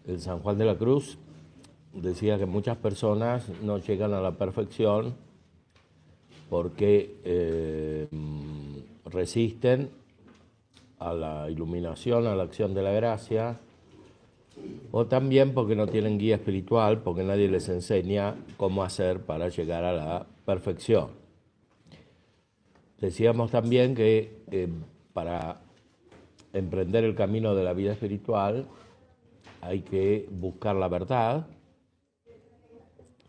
el San Juan de la Cruz decía que muchas personas no llegan a la perfección porque resisten a la iluminación, a la acción de la gracia, o también porque no tienen guía espiritual, porque nadie les enseña cómo hacer para llegar a la perfección. Decíamos también que para emprender el camino de la vida espiritual hay que buscar la verdad.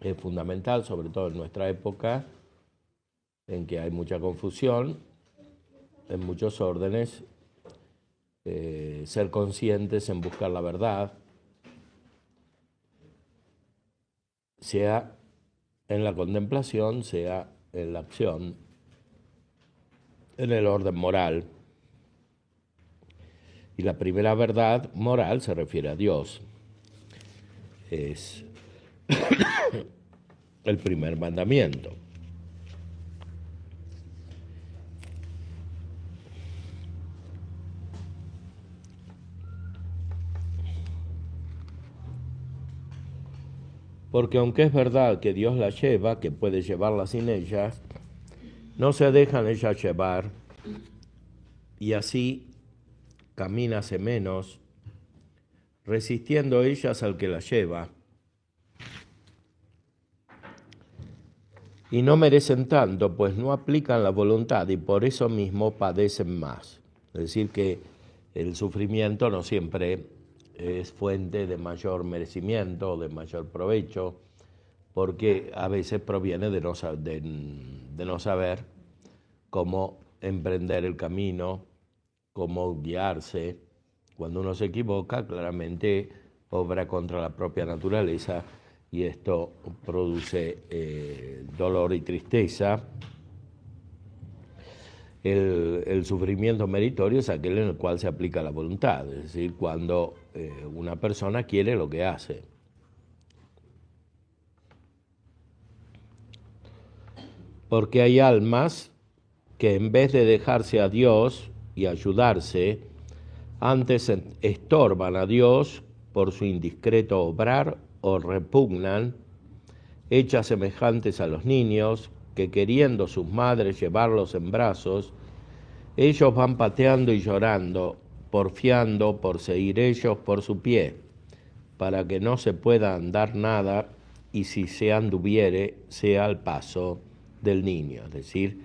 Es fundamental, sobre todo en nuestra época, en que hay mucha confusión, en muchos órdenes, ser conscientes en buscar la verdad, sea en la contemplación, sea en la acción, en el orden moral. Y la primera verdad moral se refiere a Dios. Es el primer mandamiento. Porque aunque es verdad que Dios la lleva, que puede llevarla sin ellas, no se dejan ellas llevar y así camínase menos, resistiendo ellas al que la lleva. Y no merecen tanto, pues no aplican la voluntad y por eso mismo padecen más. Es decir, que el sufrimiento no siempre es fuente de mayor merecimiento, de mayor provecho, porque a veces proviene de no saber cómo emprender el camino, cómo guiarse. Cuando uno se equivoca, claramente obra contra la propia naturaleza y esto produce dolor y tristeza. El sufrimiento meritorio es aquel en el cual se aplica la voluntad, es decir, cuando una persona quiere lo que hace. Porque hay almas que en vez de dejarse a Dios y ayudarse, antes estorban a Dios por su indiscreto obrar o repugnan, hechas semejantes a los niños, que queriendo sus madres llevarlos en brazos, ellos van pateando y llorando, porfiando por seguir ellos por su pie, para que no se pueda andar nada, y si se anduviere, sea al paso del niño. Es decir,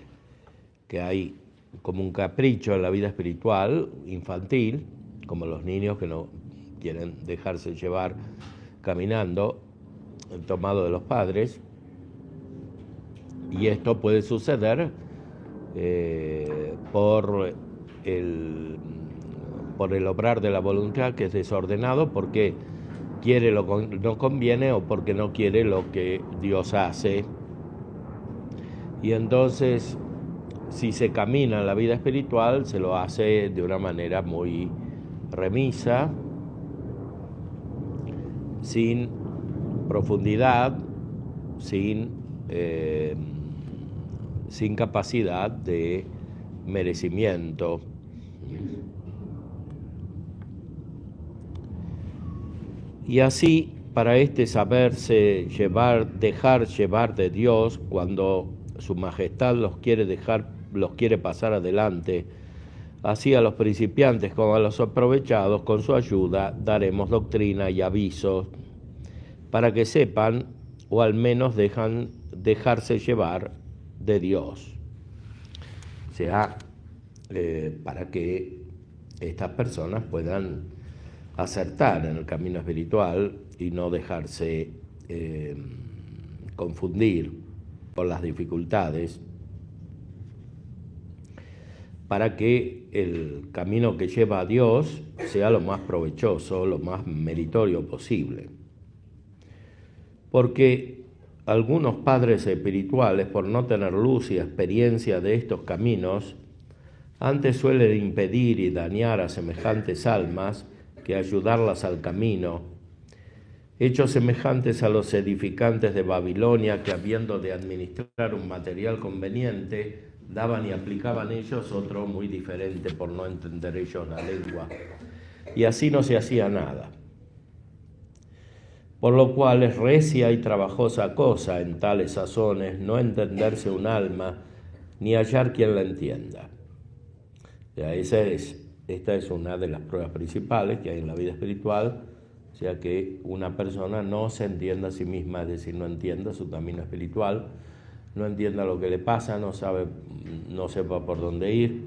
que hay como un capricho en la vida espiritual infantil, como los niños que no quieren dejarse llevar caminando, tomado de los padres, y esto puede suceder por el obrar de la voluntad, que es desordenado, porque quiere lo que no conviene o porque no quiere lo que Dios hace. Y entonces, si se camina en la vida espiritual, se lo hace de una manera muy remisa, sin profundidad, sin capacidad de merecimiento. Y así, para saberse dejar llevar de Dios, cuando su majestad los quiere pasar adelante, así a los principiantes como a los aprovechados, con su ayuda daremos doctrina y avisos para que sepan, o al menos dejarse llevar de Dios. O sea, para que estas personas puedan acertar en el camino espiritual y no dejarse confundir por las dificultades, para que el camino que lleva a Dios sea lo más provechoso, lo más meritorio posible. Porque algunos padres espirituales, por no tener luz y experiencia de estos caminos, antes suelen impedir y dañar a semejantes almas que ayudarlas al camino, hechos semejantes a los edificantes de Babilonia, que habiendo de administrar un material conveniente, daban y aplicaban ellos otro muy diferente por no entender ellos la lengua. Y así no se hacía nada. por lo cual es recia y trabajosa cosa en tales sazones no entenderse un alma, ni hallar quien la entienda. Ya, esta es una de las pruebas principales que hay en la vida espiritual, o sea que una persona no se entienda a sí misma, es decir, no entienda su camino espiritual, no entienda lo que le pasa, no sepa por dónde ir,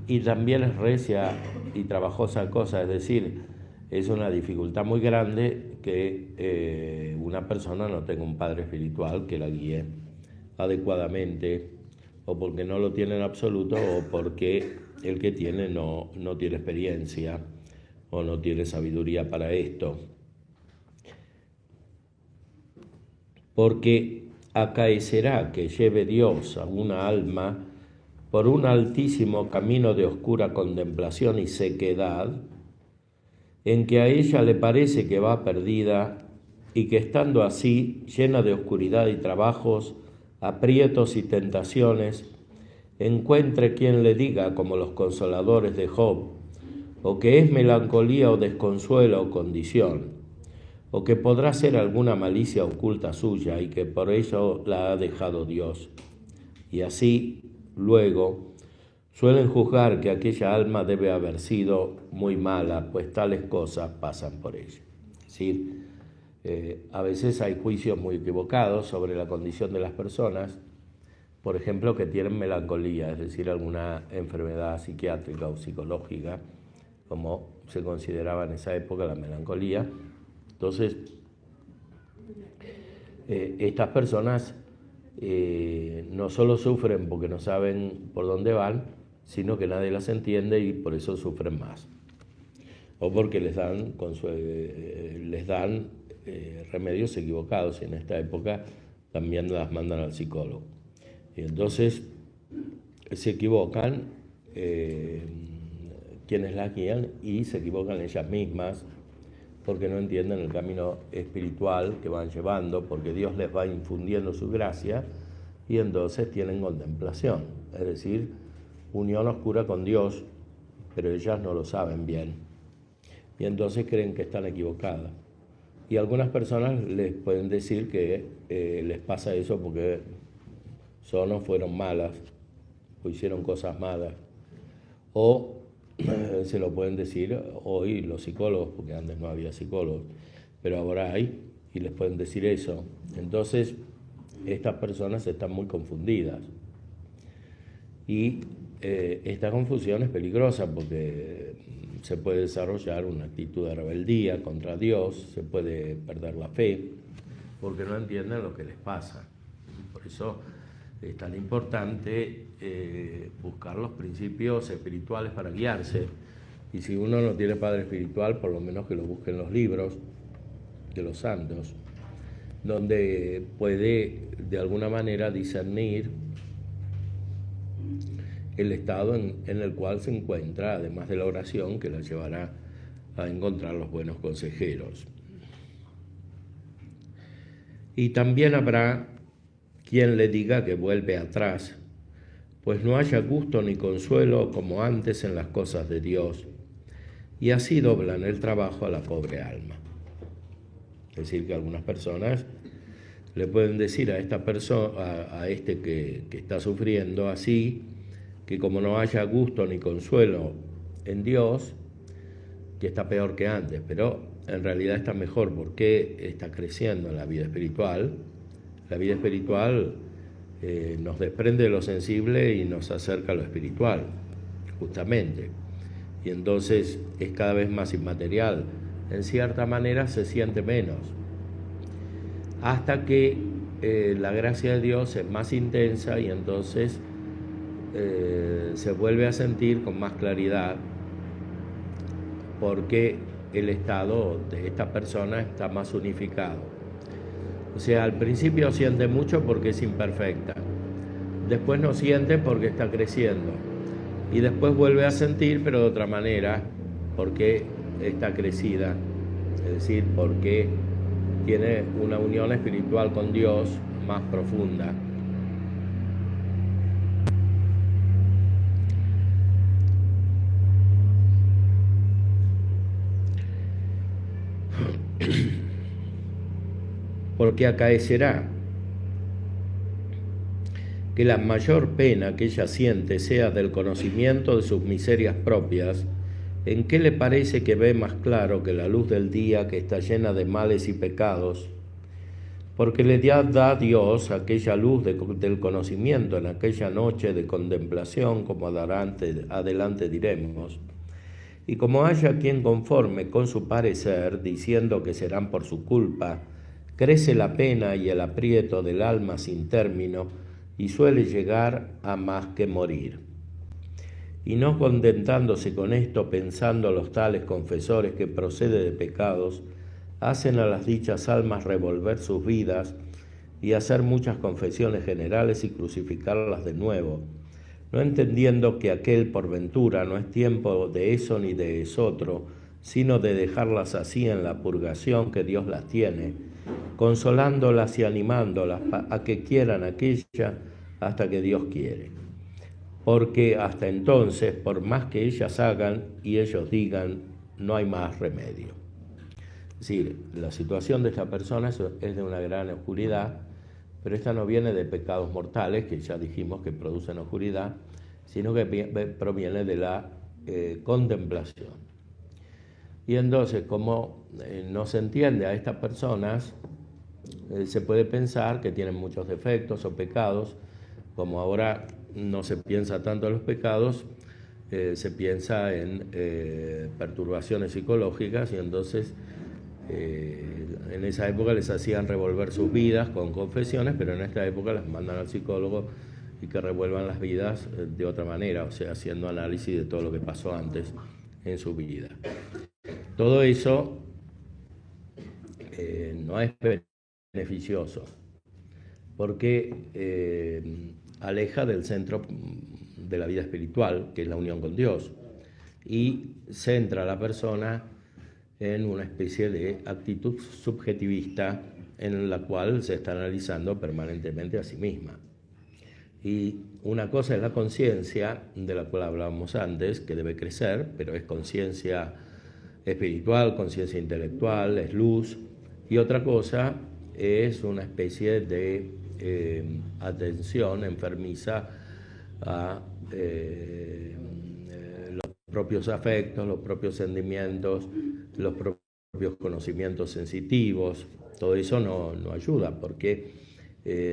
y también es recia y trabajosa cosa, es decir, es una dificultad muy grande que una persona no tenga un padre espiritual que la guíe adecuadamente, o porque no lo tiene en absoluto, o porque el que tiene no tiene experiencia o no tiene sabiduría para esto. Porque acaecerá que lleve Dios a una alma por un altísimo camino de oscura contemplación y sequedad, en que a ella le parece que va perdida y que estando así, llena de oscuridad y trabajos, aprietos y tentaciones, encuentre quien le diga, como los consoladores de Job, o que es melancolía o desconsuelo o condición, o que podrá ser alguna malicia oculta suya y que por ello la ha dejado Dios. Y así, luego, suelen juzgar que aquella alma debe haber sido muy mala, pues tales cosas pasan por ella. Es decir, a veces hay juicios muy equivocados sobre la condición de las personas, por ejemplo, que tienen melancolía, es decir, alguna enfermedad psiquiátrica o psicológica, como se consideraba en esa época la melancolía. Entonces, estas personas no solo sufren porque no saben por dónde van, sino que nadie las entiende y por eso sufren más. O porque les dan remedios equivocados, y en esta época también las mandan al psicólogo. Y entonces se equivocan quienes las guían y se equivocan ellas mismas porque no entienden el camino espiritual que van llevando, porque Dios les va infundiendo su gracia y entonces tienen contemplación, es decir, unión oscura con Dios, pero ellas no lo saben bien y entonces creen que están equivocadas. Y algunas personas les pueden decir que les pasa eso porque fueron malas o hicieron cosas malas, o se lo pueden decir hoy los psicólogos, porque antes no había psicólogos, pero ahora hay, y les pueden decir eso. Entonces, estas personas están muy confundidas. Y esta confusión es peligrosa porque se puede desarrollar una actitud de rebeldía contra Dios, se puede perder la fe, porque no entienden lo que les pasa. Por eso es tan importante buscar los principios espirituales para guiarse, y si uno no tiene padre espiritual, por lo menos que lo busque en los libros de los santos, donde puede de alguna manera discernir el estado en el cual se encuentra, además de la oración que la llevará a encontrar los buenos consejeros. Y también habrá quien le diga que vuelve atrás, pues no haya gusto ni consuelo como antes en las cosas de Dios, y así doblan el trabajo a la pobre alma. Es decir, que algunas personas le pueden decir a esta persona, a este que está sufriendo así, que como no haya gusto ni consuelo en Dios, que está peor que antes, pero en realidad está mejor porque está creciendo en la vida espiritual. La vida espiritual nos desprende de lo sensible y nos acerca a lo espiritual, justamente. Y entonces es cada vez más inmaterial. En cierta manera se siente menos. Hasta que la gracia de Dios es más intensa y entonces se vuelve a sentir con más claridad, porque el estado de esta persona está más unificado. O sea, al principio siente mucho porque es imperfecta, después no siente porque está creciendo, y después vuelve a sentir, pero de otra manera, porque está crecida, es decir, porque tiene una unión espiritual con Dios más profunda. porque acaecerá que la mayor pena que ella siente sea del conocimiento de sus miserias propias, ¿en qué le parece que ve más claro que la luz del día que está llena de males y pecados? Porque le da Dios aquella luz del conocimiento en aquella noche de contemplación, como adelante diremos. Y como haya quien conforme con su parecer, diciendo que serán por su culpa, crece la pena y el aprieto del alma sin término, y suele llegar a más que morir. Y no contentándose con esto, pensando los tales confesores que procede de pecados, hacen a las dichas almas revolver sus vidas y hacer muchas confesiones generales y crucificarlas de nuevo, no entendiendo que aquel por ventura no es tiempo de eso ni de esotro, sino de dejarlas así en la purgación que Dios las tiene, consolándolas y animándolas a que quieran aquella hasta que Dios quiere. Porque hasta entonces, por más que ellas hagan y ellos digan, no hay más remedio. Es decir, la situación de esta persona es de una gran oscuridad, pero esta no viene de pecados mortales, que ya dijimos que producen oscuridad, sino que proviene de la contemplación. Y entonces, como no se entiende a estas personas, se puede pensar que tienen muchos defectos o pecados. Como ahora no se piensa tanto en los pecados, se piensa en perturbaciones psicológicas, y entonces en esa época les hacían revolver sus vidas con confesiones, pero en esta época las mandan al psicólogo y que revuelvan las vidas de otra manera, o sea, haciendo análisis de todo lo que pasó antes en su vida. Todo eso no es beneficioso, porque aleja del centro de la vida espiritual, que es la unión con Dios, y centra a la persona en una especie de actitud subjetivista en la cual se está analizando permanentemente a sí misma. Y una cosa es la conciencia, de la cual hablábamos antes, que debe crecer, pero es conciencia espiritual, conciencia intelectual, es luz, y otra cosa es una especie de atención enfermiza a los propios afectos, los propios sentimientos, los propios conocimientos sensitivos. Todo eso no ayuda, porque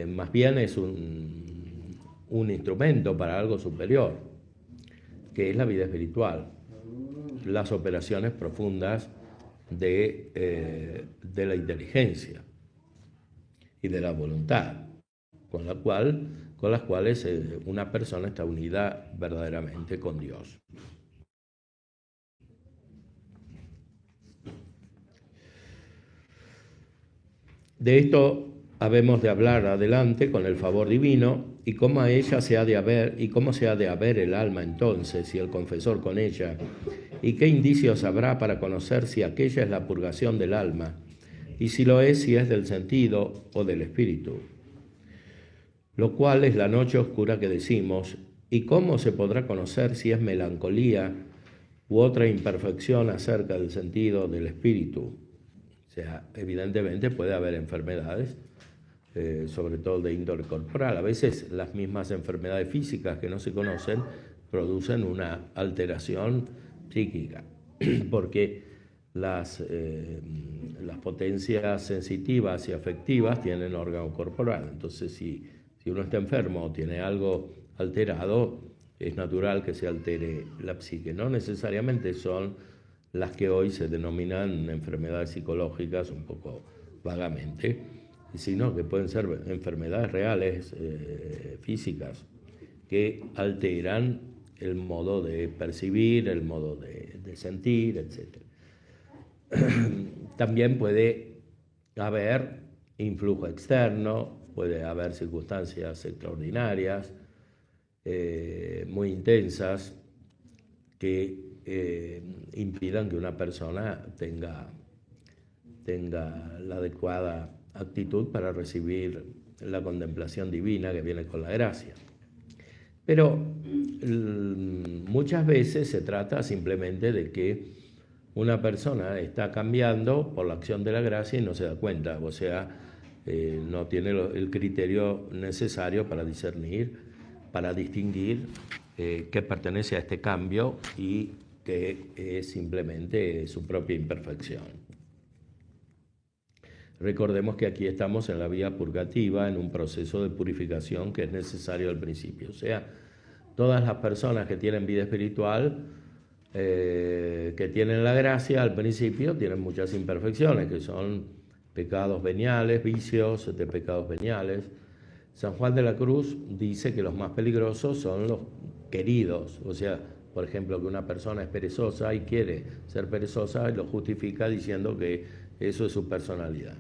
más bien es un instrumento para algo superior, que es la vida espiritual, las operaciones profundas de la inteligencia y de la voluntad, con las cuales una persona está unida verdaderamente con Dios. De esto habemos de hablar adelante con el favor divino, y cómo a ella se ha de haber, y cómo se ha de haber el alma entonces y el confesor con ella, y qué indicios habrá para conocer si aquella es la purgación del alma, y si lo es, si es del sentido o del espíritu. Lo cual es la noche oscura que decimos, y cómo se podrá conocer si es melancolía u otra imperfección acerca del sentido del espíritu. O sea, evidentemente puede haber enfermedades, sobre todo de índole corporal. A veces las mismas enfermedades físicas que no se conocen producen una alteración psíquica, porque las potencias sensitivas y afectivas tienen órgano corporal. Entonces, si uno está enfermo o tiene algo alterado, es natural que se altere la psique. No necesariamente son las que hoy se denominan enfermedades psicológicas, un poco vagamente, sino que pueden ser enfermedades reales, físicas, que alteran el modo de percibir, el modo de sentir, etc. También puede haber influjo externo, puede haber circunstancias extraordinarias, muy intensas, que impidan que una persona tenga la adecuada actitud para recibir la contemplación divina que viene con la gracia. Pero muchas veces se trata simplemente de que una persona está cambiando por la acción de la gracia y no se da cuenta. O sea, no tiene el criterio necesario para discernir, para distinguir qué pertenece a este cambio y qué es simplemente su propia imperfección. Recordemos que aquí estamos en la vía purgativa, en un proceso de purificación que es necesario al principio. O sea, todas las personas que tienen vida espiritual, que tienen la gracia al principio, tienen muchas imperfecciones, que son pecados veniales, vicios de pecados veniales. San Juan de la Cruz dice que los más peligrosos son los queridos, o sea, por ejemplo, que una persona es perezosa y quiere ser perezosa y lo justifica diciendo que eso es su personalidad.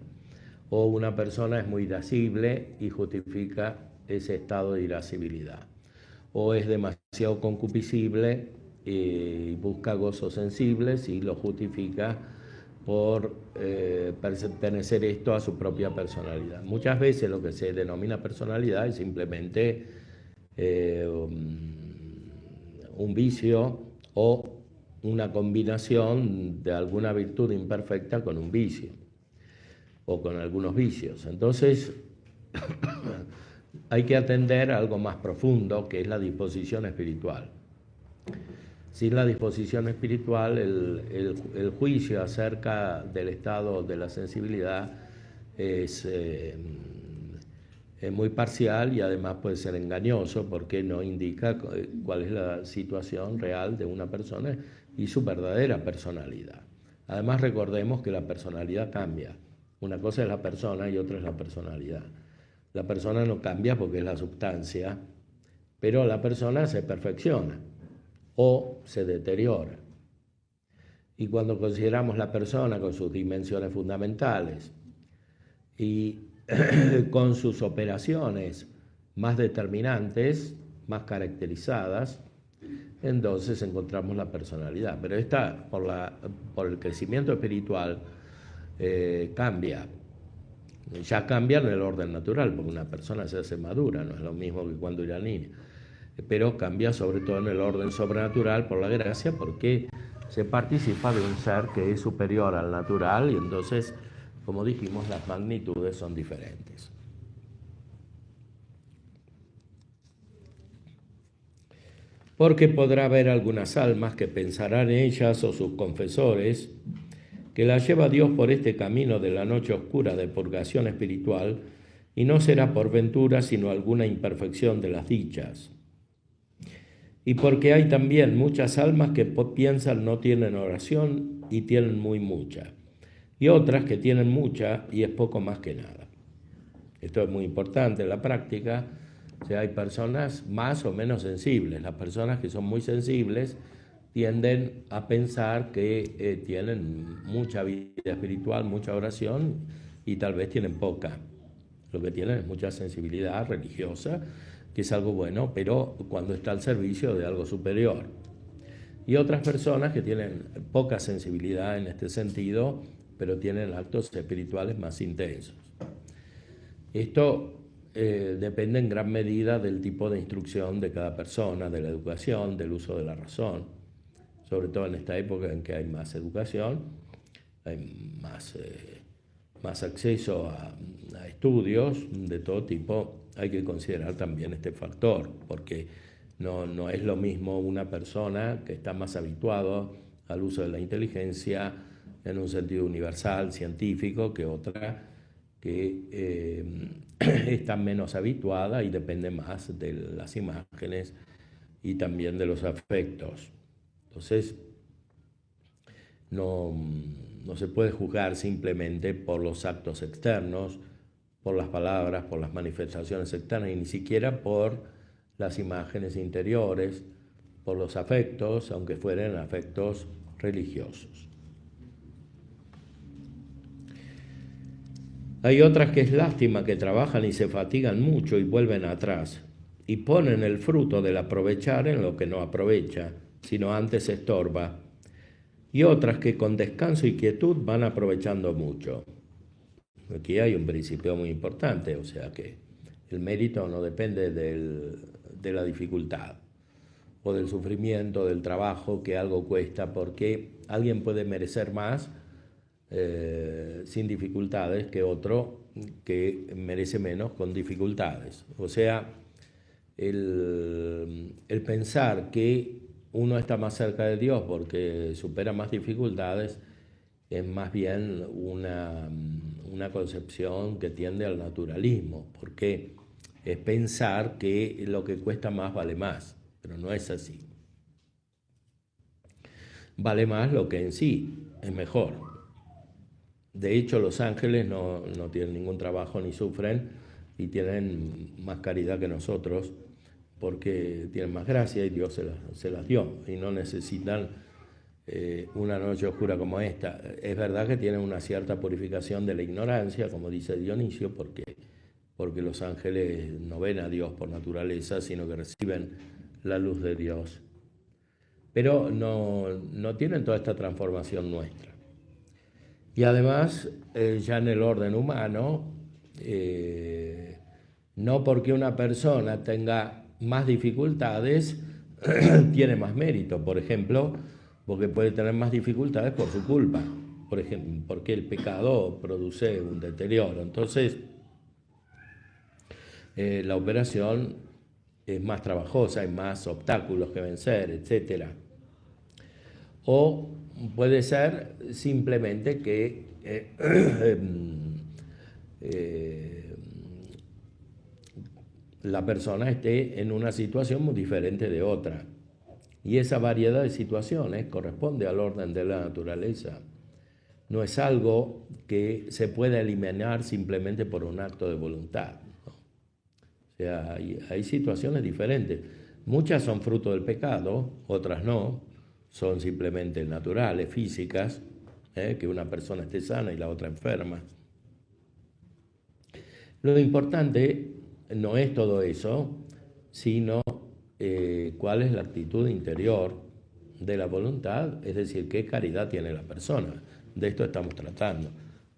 O una persona es muy irascible y justifica ese estado de irascibilidad. O es demasiado concupiscible y busca gozos sensibles y lo justifica por pertenecer esto a su propia personalidad. Muchas veces lo que se denomina personalidad es simplemente un vicio o una combinación de alguna virtud imperfecta con un vicio o con algunos vicios. Entonces, hay que atender a algo más profundo, que es la disposición espiritual. Sin la disposición espiritual, el juicio acerca del estado de la sensibilidad es muy parcial y además puede ser engañoso porque no indica cuál es la situación real de una persona y su verdadera personalidad. Además, recordemos que la personalidad cambia. Una cosa es la persona y otra es la personalidad. La persona no cambia porque es la sustancia, pero la persona se perfecciona o se deteriora. Y cuando consideramos la persona con sus dimensiones fundamentales y con sus operaciones más determinantes, más caracterizadas, entonces encontramos la personalidad. Pero esta, por el crecimiento espiritual, cambia. Ya cambia en el orden natural, porque una persona se hace madura, no es lo mismo que cuando era niña. Pero cambia sobre todo en el orden sobrenatural por la gracia, porque se participa de un ser que es superior al natural y entonces, como dijimos, las magnitudes son diferentes. Porque podrá haber algunas almas que pensarán ellas o sus confesores que la lleva Dios por este camino de la noche oscura de purgación espiritual y no será por ventura sino alguna imperfección de las dichas. Y porque hay también muchas almas que piensan no tienen oración y tienen muy mucha, y otras que tienen mucha y es poco más que nada. Esto es muy importante en la práctica. O sea, hay personas más o menos sensibles. Las personas que son muy sensibles tienden a pensar que tienen mucha vida espiritual, mucha oración y tal vez tienen poca. Lo que tienen es mucha sensibilidad religiosa, que es algo bueno, pero cuando está al servicio de algo superior. Y otras personas que tienen poca sensibilidad en este sentido, pero tienen actos espirituales más intensos. Esto depende en gran medida del tipo de instrucción de cada persona, de la educación, del uso de la razón. Sobre todo en esta época en que hay más educación, hay más acceso a estudios de todo tipo, hay que considerar también este factor, porque no es lo mismo una persona que está más habituado al uso de la inteligencia en un sentido universal, científico, que otra que está menos habituada y depende más de las imágenes y también de los afectos. Entonces, no se puede juzgar simplemente por los actos externos, por las palabras, por las manifestaciones externas y ni siquiera por las imágenes interiores, por los afectos, aunque fueran afectos religiosos. Hay otras que es lástima que trabajan y se fatigan mucho y vuelven atrás y ponen el fruto del aprovechar en lo que no aprovecha, sino antes estorba. Y otras que con descanso y quietud van aprovechando mucho. Aquí hay un principio muy importante, o sea que el mérito no depende de la dificultad o del sufrimiento, del trabajo que algo cuesta, porque alguien puede merecer más sin dificultades que otro que merece menos con dificultades. O sea, el pensar que uno está más cerca de Dios porque supera más dificultades es más bien una concepción que tiende al naturalismo, porque es pensar que lo que cuesta más vale más, pero no es así. Vale más lo que en sí es mejor. De hecho, los ángeles no tienen ningún trabajo ni sufren y tienen más caridad que nosotros porque tienen más gracia y Dios se las dio y no necesitan una noche oscura como esta. Es verdad que tienen una cierta purificación de la ignorancia, como dice Dionisio, porque los ángeles no ven a Dios por naturaleza, sino que reciben la luz de Dios. Pero no tienen toda esta transformación nuestra. Y además, ya en el orden humano, no porque una persona tenga más dificultades, tiene más mérito. Por ejemplo, porque puede tener más dificultades por su culpa. Por ejemplo, porque el pecado produce un deterioro. Entonces, la operación es más trabajosa, hay más obstáculos que vencer, etc. O puede ser simplemente que la persona esté en una situación muy diferente de otra. Y esa variedad de situaciones corresponde al orden de la naturaleza. No es algo que se pueda eliminar simplemente por un acto de voluntad, ¿no? O sea, hay situaciones diferentes. Muchas son fruto del pecado, otras no. Son simplemente naturales, físicas, que una persona esté sana y la otra enferma. Lo importante no es todo eso, sino cuál es la actitud interior de la voluntad, es decir, qué caridad tiene la persona. De esto estamos tratando.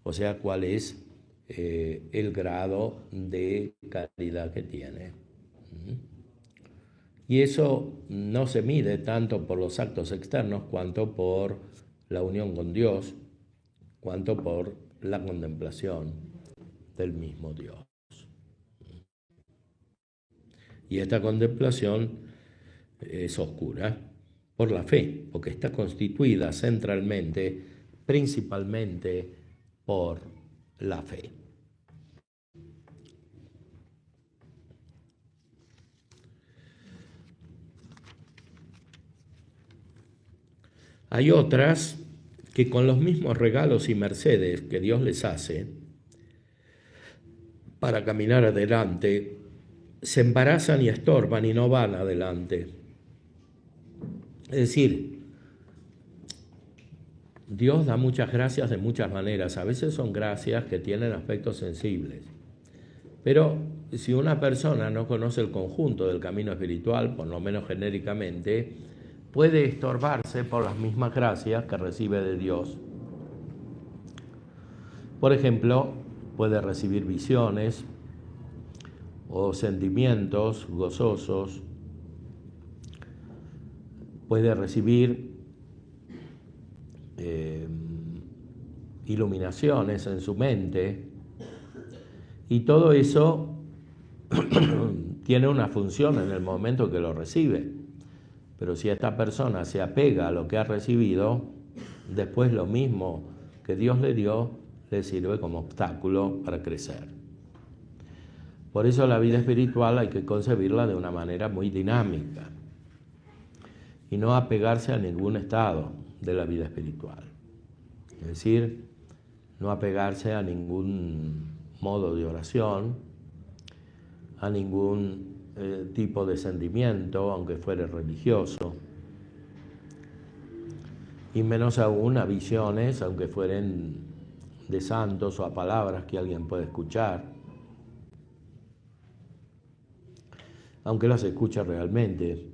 O sea, cuál es el grado de caridad que tiene. Y eso no se mide tanto por los actos externos, cuanto por la unión con Dios, cuanto por la contemplación del mismo Dios. Y esta contemplación es oscura por la fe, porque está constituida centralmente, principalmente por la fe. Hay otras que con los mismos regalos y mercedes que Dios les hace para caminar adelante, se embarazan y estorban y no van adelante. Es decir, Dios da muchas gracias de muchas maneras. A veces son gracias que tienen aspectos sensibles. Pero si una persona no conoce el conjunto del camino espiritual, por lo menos genéricamente, puede estorbarse por las mismas gracias que recibe de Dios. Por ejemplo, puede recibir visiones o sentimientos gozosos, puede recibir iluminaciones en su mente, y todo eso tiene una función en el momento que lo recibe. Pero si esta persona se apega a lo que ha recibido, después lo mismo que Dios le dio le sirve como obstáculo para crecer. Por eso la vida espiritual hay que concebirla de una manera muy dinámica y no apegarse a ningún estado de la vida espiritual. Es decir, no apegarse a ningún modo de oración, a ningún tipo de sentimiento, aunque fuere religioso, y menos aún a visiones, aunque fueren de santos, o a palabras que alguien puede escuchar, aunque las escuche realmente.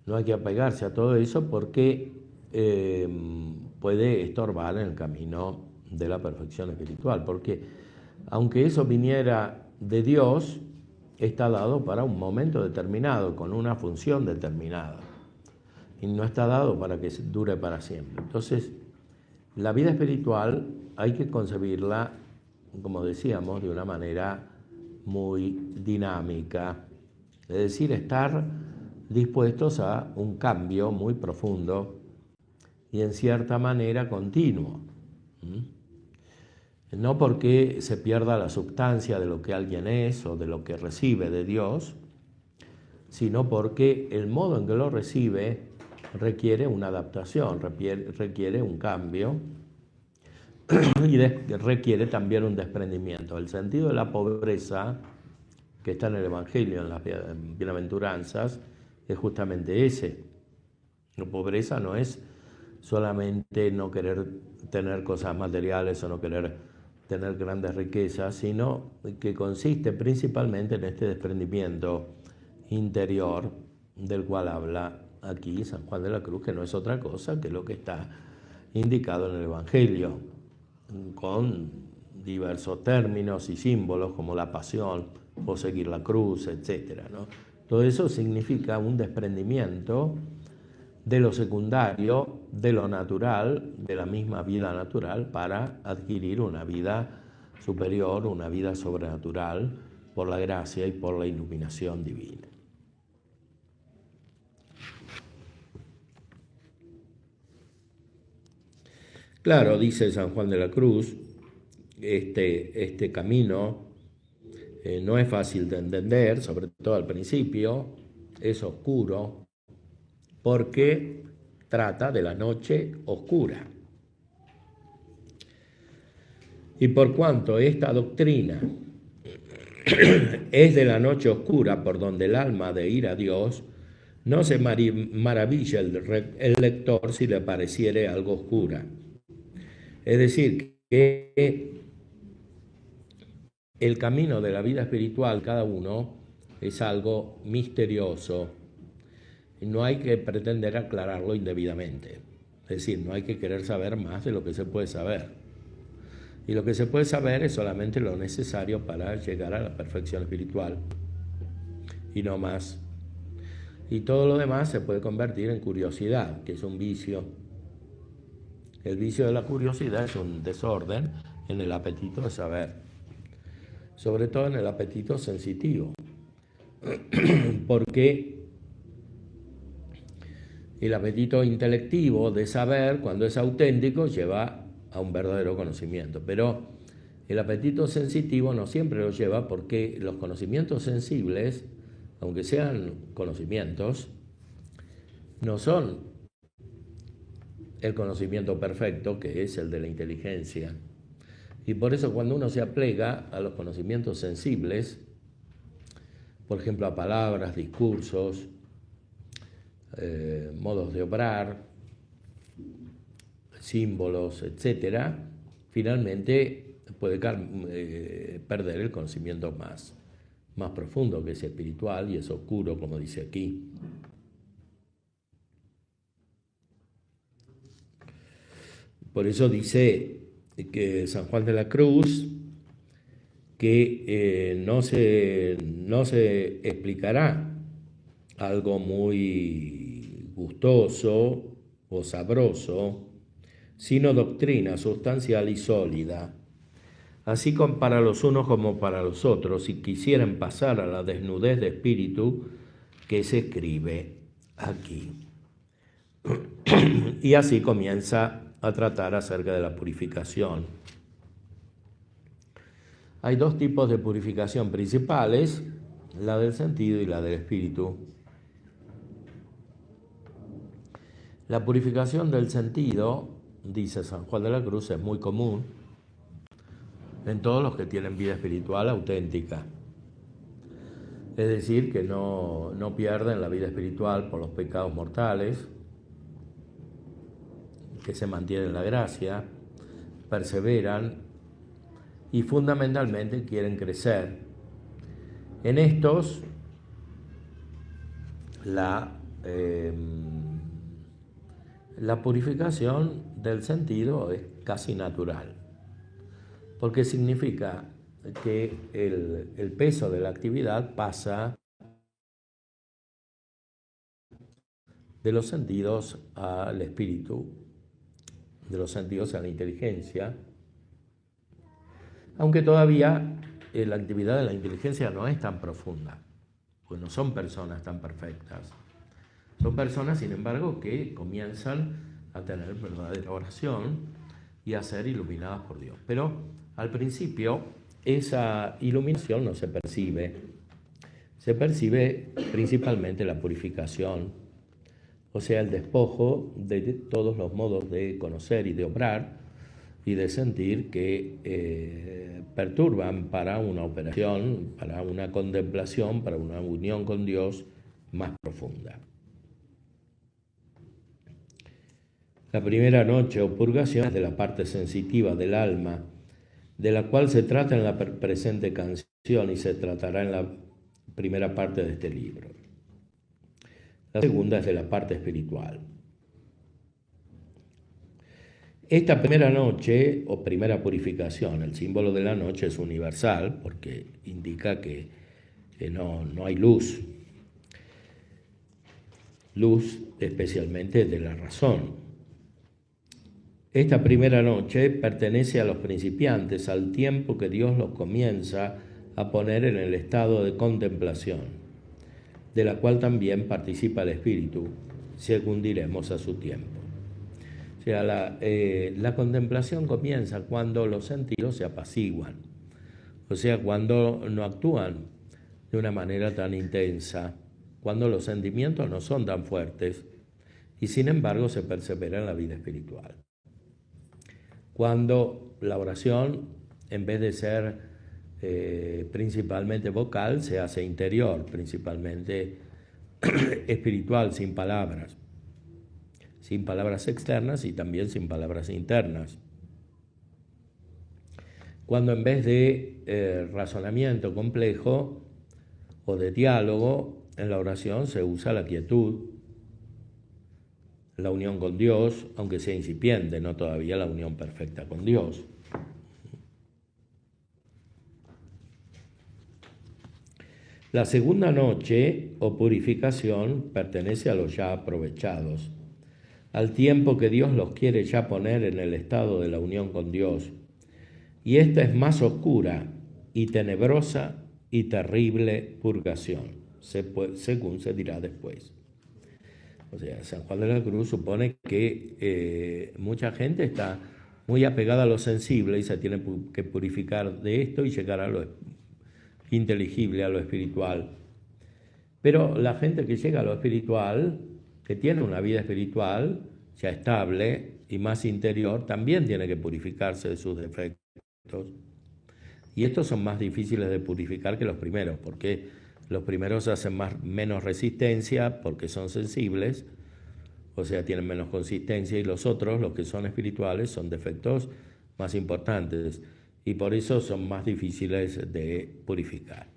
No hay que apegarse a todo eso porque puede estorbar en el camino de la perfección espiritual, porque aunque eso viniera de Dios, está dado para un momento determinado, con una función determinada, y no está dado para que dure para siempre. Entonces, La vida espiritual hay que concebirla, como decíamos, de una manera muy dinámica, es decir, estar dispuestos a un cambio muy profundo y en cierta manera continuo. No porque se pierda la sustancia de lo que alguien es o de lo que recibe de Dios, sino porque el modo en que lo recibe requiere una adaptación, requiere un cambio y requiere también un desprendimiento. El sentido de la pobreza que está en el Evangelio, en las bienaventuranzas, es justamente ese. La pobreza no es solamente no querer tener cosas materiales o no querer tener grandes riquezas, sino que consiste principalmente en este desprendimiento interior del cual habla aquí San Juan de la Cruz, que no es otra cosa que lo que está indicado en el Evangelio, con diversos términos y símbolos como la pasión o seguir la cruz, etc., ¿no? Todo eso significa un desprendimiento de lo secundario, de lo natural, de la misma vida natural, para adquirir una vida superior, una vida sobrenatural, por la gracia y por la iluminación divina. Claro, dice San Juan de la Cruz, este camino no es fácil de entender, sobre todo al principio, es oscuro, porque trata de la noche oscura. Y por cuanto esta doctrina es de la noche oscura por donde el alma ha de ir a Dios, no se maravilla el lector si le pareciere algo oscura. Es decir, que el camino de la vida espiritual, cada uno, es algo misterioso. No hay que pretender aclararlo indebidamente. Es decir, no hay que querer saber más de lo que se puede saber. Y lo que se puede saber es solamente lo necesario para llegar a la perfección espiritual, y no más. Y todo lo demás se puede convertir en curiosidad, que es un vicio. El vicio de la curiosidad es un desorden en el apetito de saber, sobre todo en el apetito sensitivo, porque el apetito intelectivo de saber, cuando es auténtico, lleva a un verdadero conocimiento, pero el apetito sensitivo no siempre lo lleva, porque los conocimientos sensibles, aunque sean conocimientos, no son el conocimiento perfecto, que es el de la inteligencia. Y por eso cuando uno se aplega a los conocimientos sensibles, por ejemplo a palabras, discursos, modos de obrar, símbolos, etc., finalmente puede perder el conocimiento más profundo, que es espiritual, y es oscuro, como dice aquí. Por eso dice que San Juan de la Cruz, que no se explicará algo muy gustoso o sabroso, sino doctrina sustancial y sólida, así como para los unos como para los otros, si quisieren pasar a la desnudez de espíritu que se escribe aquí. Y así comienza a tratar acerca de la purificación. Hay dos tipos de purificación principales, la del sentido y la del espíritu. La purificación del sentido, dice San Juan de la Cruz, es muy común en todos los que tienen vida espiritual auténtica. Es decir, que no pierden la vida espiritual por los pecados mortales, que se mantienen en la gracia, perseveran y fundamentalmente quieren crecer. En estos, la purificación del sentido es casi natural, porque significa que el peso de la actividad pasa de los sentidos al espíritu, de los sentidos a la inteligencia, aunque todavía la actividad de la inteligencia no es tan profunda, pues no son personas tan perfectas. Son personas, sin embargo, que comienzan a tener verdadera oración y a ser iluminadas por Dios. Pero al principio esa iluminación no se percibe. Se percibe principalmente la purificación, o sea, el despojo de todos los modos de conocer y de obrar y de sentir que perturban para una operación, para una contemplación, para una unión con Dios más profunda. La primera noche o purgación es de la parte sensitiva del alma, de la cual se trata en la presente canción y se tratará en la primera parte de este libro. La segunda es de la parte espiritual. Esta primera noche o primera purificación, el símbolo de la noche es universal porque indica que no hay luz. Luz especialmente de la razón. Esta primera noche pertenece a los principiantes, al tiempo que Dios los comienza a poner en el estado de contemplación, de la cual también participa el Espíritu, según diremos a su tiempo. O sea, la contemplación comienza cuando los sentidos se apaciguan, o sea, cuando no actúan de una manera tan intensa, cuando los sentimientos no son tan fuertes y sin embargo se persevera en la vida espiritual. Cuando la oración, en vez de ser principalmente vocal, se hace interior, principalmente espiritual, sin palabras externas y también sin palabras internas. Cuando en vez de razonamiento complejo o de diálogo, en la oración se usa la quietud, la unión con Dios, aunque sea incipiente, no todavía la unión perfecta con Dios. La segunda noche o purificación pertenece a los ya aprovechados, al tiempo que Dios los quiere ya poner en el estado de la unión con Dios. Y esta es más oscura y tenebrosa y terrible purgación, según se dirá después. O sea, San Juan de la Cruz supone que mucha gente está muy apegada a lo sensible y se tiene que purificar de esto y llegar a lo inteligible, a lo espiritual. Pero la gente que llega a lo espiritual, que tiene una vida espiritual ya estable y más interior, también tiene que purificarse de sus defectos. Y estos son más difíciles de purificar que los primeros, porque los primeros hacen menos resistencia porque son sensibles, o sea, tienen menos consistencia, y los otros, los que son espirituales, son defectos más importantes y por eso son más difíciles de purificar.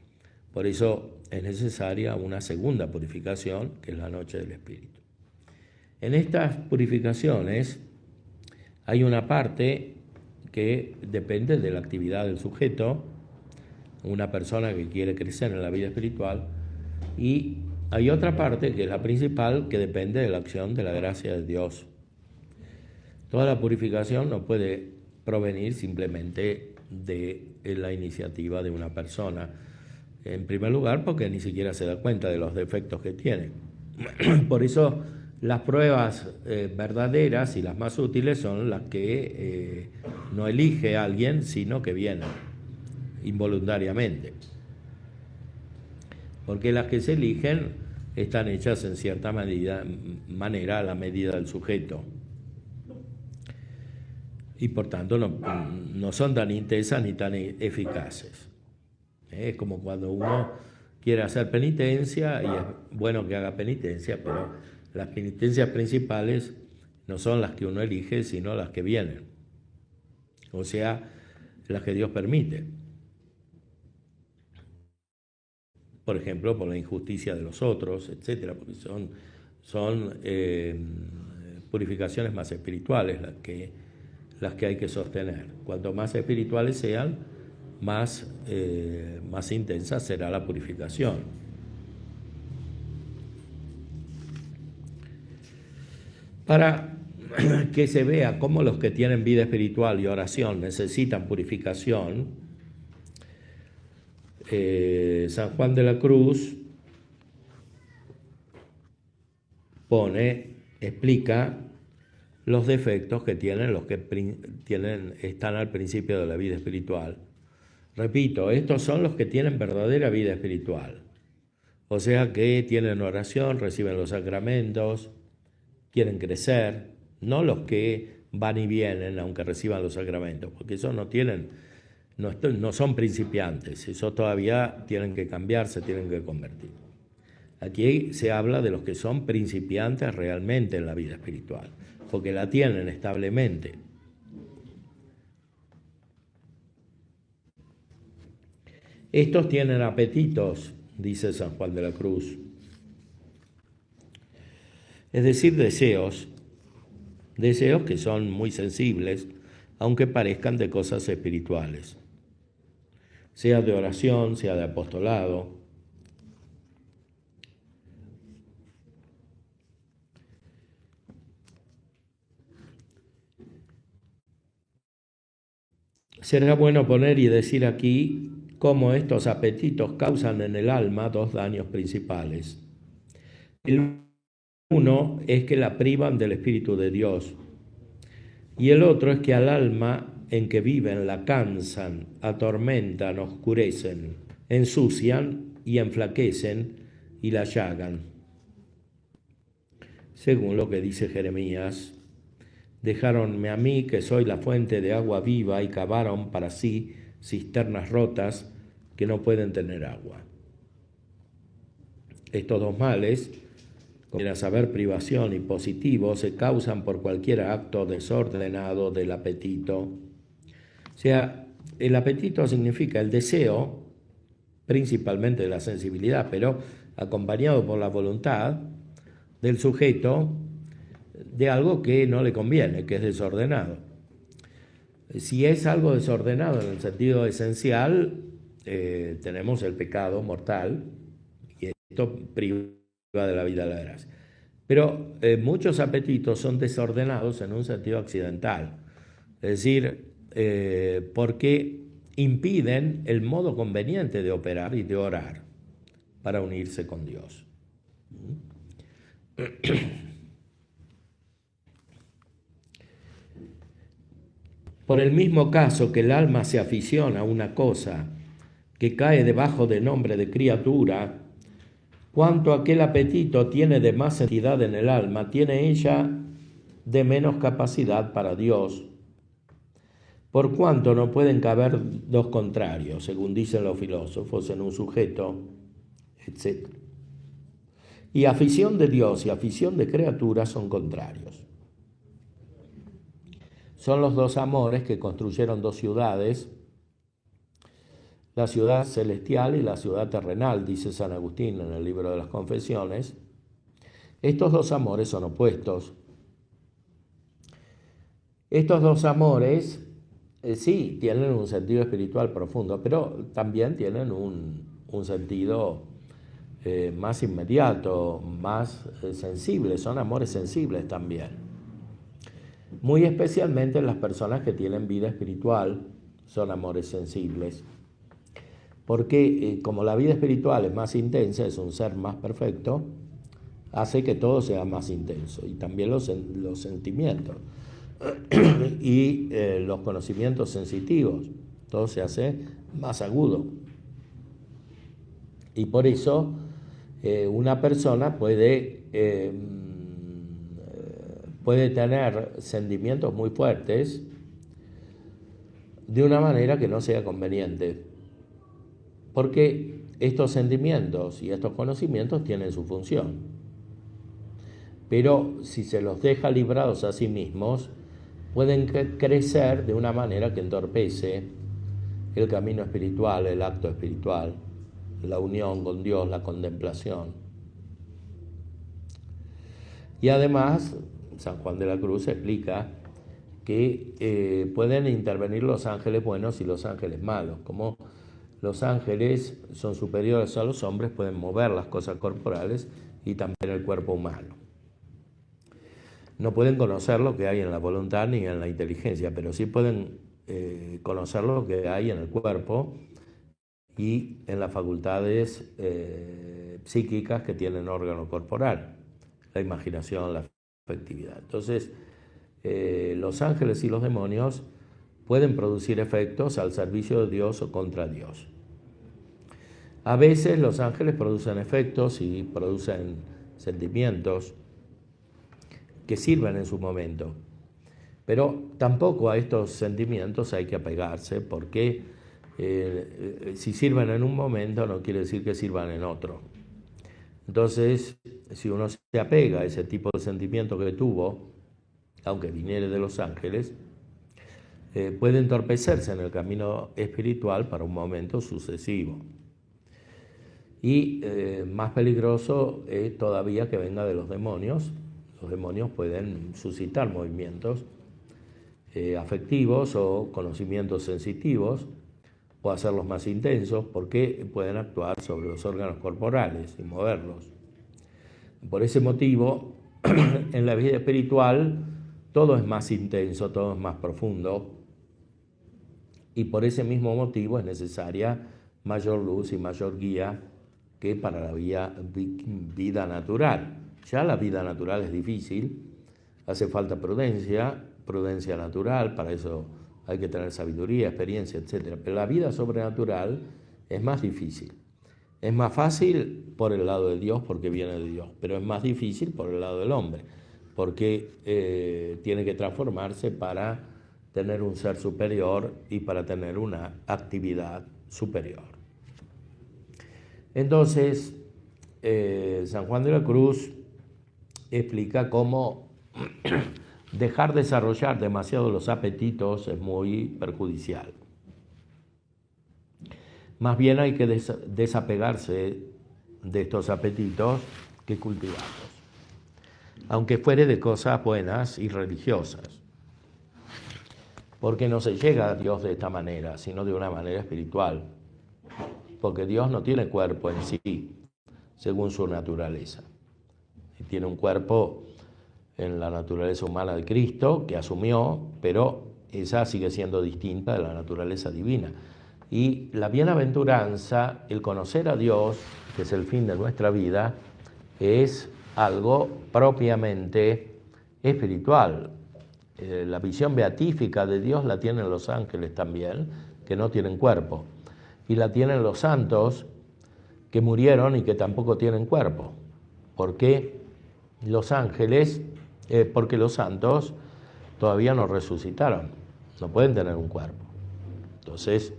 Por eso es necesaria una segunda purificación, que es la noche del Espíritu. En estas purificaciones hay una parte que depende de la actividad del sujeto, una persona que quiere crecer en la vida espiritual, y hay otra parte que es la principal, que depende de la acción de la gracia de Dios. Toda la purificación no puede provenir simplemente de la iniciativa de una persona. En primer lugar, porque ni siquiera se da cuenta de los defectos que tiene. Por eso las pruebas verdaderas y las más útiles son las que no elige a alguien, sino que vienen involuntariamente. Porque las que se eligen están hechas en cierta manera a la medida del sujeto. Y por tanto no son tan intensas ni tan eficaces. Es como cuando uno quiere hacer penitencia, y es bueno que haga penitencia, pero las penitencias principales no son las que uno elige, sino las que vienen. O sea, las que Dios permite. Por ejemplo, por la injusticia de los otros, etcétera, porque son purificaciones más espirituales las que hay que sostener. Cuanto más espirituales sean, más intensa será la purificación. Para que se vea cómo los que tienen vida espiritual y oración necesitan purificación, San Juan de la Cruz explica los defectos que tienen los que están al principio de la vida espiritual. Repito, estos son los que tienen verdadera vida espiritual, o sea que tienen oración, reciben los sacramentos, quieren crecer, no los que van y vienen aunque reciban los sacramentos, porque esos no son principiantes, esos todavía tienen que cambiarse, tienen que convertir. Aquí se habla de los que son principiantes realmente en la vida espiritual, porque la tienen establemente. Estos tienen apetitos, dice San Juan de la Cruz, es decir, deseos que son muy sensibles, aunque parezcan de cosas espirituales, sea de oración, sea de apostolado. Será bueno poner y decir aquí cómo estos apetitos causan en el alma dos daños principales. El uno es que la privan del Espíritu de Dios, y el otro es que al alma en que viven la cansan, atormentan, oscurecen, ensucian y enflaquecen y la llagan. Según lo que dice Jeremías: dejáronme a mí, que soy la fuente de agua viva, y cavaron para sí cisternas rotas que no pueden tener agua. Estos dos males, como a saber privación y positivo, se causan por cualquier acto desordenado del apetito. O sea, el apetito significa el deseo, principalmente de la sensibilidad, pero acompañado por la voluntad del sujeto, de algo que no le conviene, que es desordenado. Si es algo desordenado en el sentido esencial, tenemos el pecado mortal, y esto priva de la vida de la gracia. Pero muchos apetitos son desordenados en un sentido accidental, es decir, porque impiden el modo conveniente de operar y de orar para unirse con Dios. Por el mismo caso que el alma se aficiona a una cosa que cae debajo del nombre de criatura, cuanto aquel apetito tiene de más entidad en el alma, tiene ella de menos capacidad para Dios, por cuanto no pueden caber dos contrarios, según dicen los filósofos, en un sujeto, etc. Y afición de Dios y afición de criatura son contrarios. Son los dos amores que construyeron dos ciudades, la ciudad celestial y la ciudad terrenal, dice San Agustín en el libro de las Confesiones. Estos dos amores son opuestos. Estos dos amores sí tienen un sentido espiritual profundo, pero también tienen un sentido más inmediato, más sensible, son amores sensibles también. Muy especialmente en las personas que tienen vida espiritual son amores sensibles, porque como la vida espiritual es más intensa, es un ser más perfecto, hace que todo sea más intenso, y también los sentimientos y los conocimientos sensitivos, todo se hace más agudo. Y por eso una persona puede tener sentimientos muy fuertes de una manera que no sea conveniente, porque estos sentimientos y estos conocimientos tienen su función, pero si se los deja librados a sí mismos, pueden crecer de una manera que entorpece el camino espiritual, el acto espiritual, la unión con Dios, la contemplación. Y además, San Juan de la Cruz explica que pueden intervenir los ángeles buenos y los ángeles malos. Como los ángeles son superiores a los hombres, pueden mover las cosas corporales y también el cuerpo humano. No pueden conocer lo que hay en la voluntad ni en la inteligencia, pero sí pueden conocer lo que hay en el cuerpo y en las facultades psíquicas que tiene el órgano corporal, la imaginación, la afectividad. Entonces, los ángeles y los demonios pueden producir efectos al servicio de Dios o contra Dios. A veces los ángeles producen efectos y producen sentimientos que sirven en su momento, pero tampoco a estos sentimientos hay que apegarse, porque si sirven en un momento no quiere decir que sirvan en otro. Entonces, si uno se apega a ese tipo de sentimiento que tuvo, aunque viniere de los ángeles, puede entorpecerse en el camino espiritual para un momento sucesivo. Y más peligroso es todavía que venga de los demonios. Los demonios pueden suscitar movimientos afectivos o conocimientos sensitivos, o hacerlos más intensos, porque pueden actuar sobre los órganos corporales y moverlos. Por ese motivo, en la vida espiritual todo es más intenso, todo es más profundo, y por ese mismo motivo es necesaria mayor luz y mayor guía que para la vida natural. Ya la vida natural es difícil, hace falta prudencia natural, para eso hay que tener sabiduría, experiencia, etc. Pero la vida sobrenatural es más difícil. Es más fácil por el lado de Dios, porque viene de Dios, pero es más difícil por el lado del hombre, porque tiene que transformarse para tener un ser superior y para tener una actividad superior. Entonces, San Juan de la Cruz explica cómo dejar desarrollar demasiado los apetitos es muy perjudicial. Más bien hay que desapegarse de estos apetitos que cultivarlos, aunque fuere de cosas buenas y religiosas, porque no se llega a Dios de esta manera, sino de una manera espiritual, porque Dios no tiene cuerpo en sí, según su naturaleza. Tiene un cuerpo en la naturaleza humana de Cristo, que asumió, pero esa sigue siendo distinta de la naturaleza divina. Y la bienaventuranza, el conocer a Dios, que es el fin de nuestra vida, es algo propiamente espiritual. La visión beatífica de Dios la tienen los ángeles también, que no tienen cuerpo, y la tienen los santos que murieron y que tampoco tienen cuerpo. ¿Por qué? Porque los santos todavía no resucitaron, no pueden tener un cuerpo. Entonces,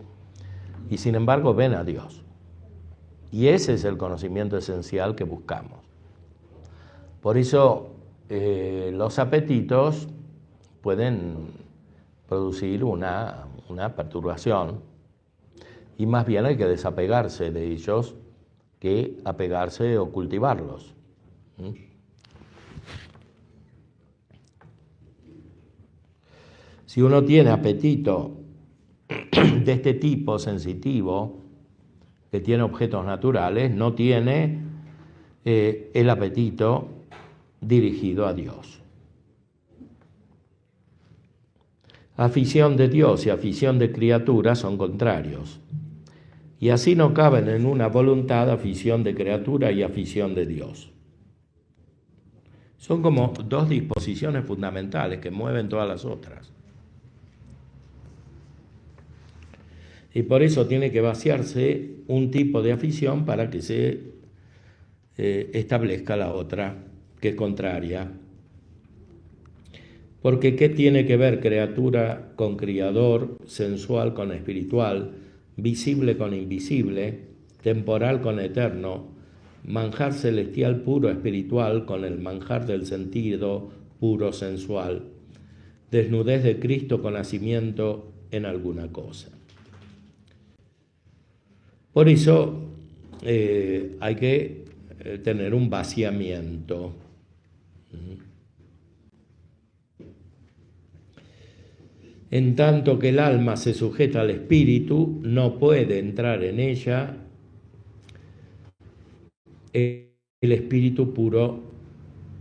y sin embargo ven a Dios. Y ese es el conocimiento esencial que buscamos. Por eso los apetitos pueden producir una perturbación, y más bien hay que desapegarse de ellos que apegarse o cultivarlos. Si uno tiene apetito de este tipo sensitivo, que tiene objetos naturales, no tiene el apetito dirigido a Dios. Afición de Dios y afición de criatura son contrarios, y así no caben en una voluntad afición de criatura y afición de Dios. Son como dos disposiciones fundamentales que mueven todas las otras. Y por eso tiene que vaciarse un tipo de afición para que se establezca la otra, que es contraria. Porque ¿qué tiene que ver criatura con criador, sensual con espiritual, visible con invisible, temporal con eterno, manjar celestial puro espiritual con el manjar del sentido puro sensual, desnudez de Cristo con nacimiento en alguna cosa? Por eso hay que tener un vaciamiento. En tanto que el alma se sujeta al espíritu, no puede entrar en ella el espíritu puro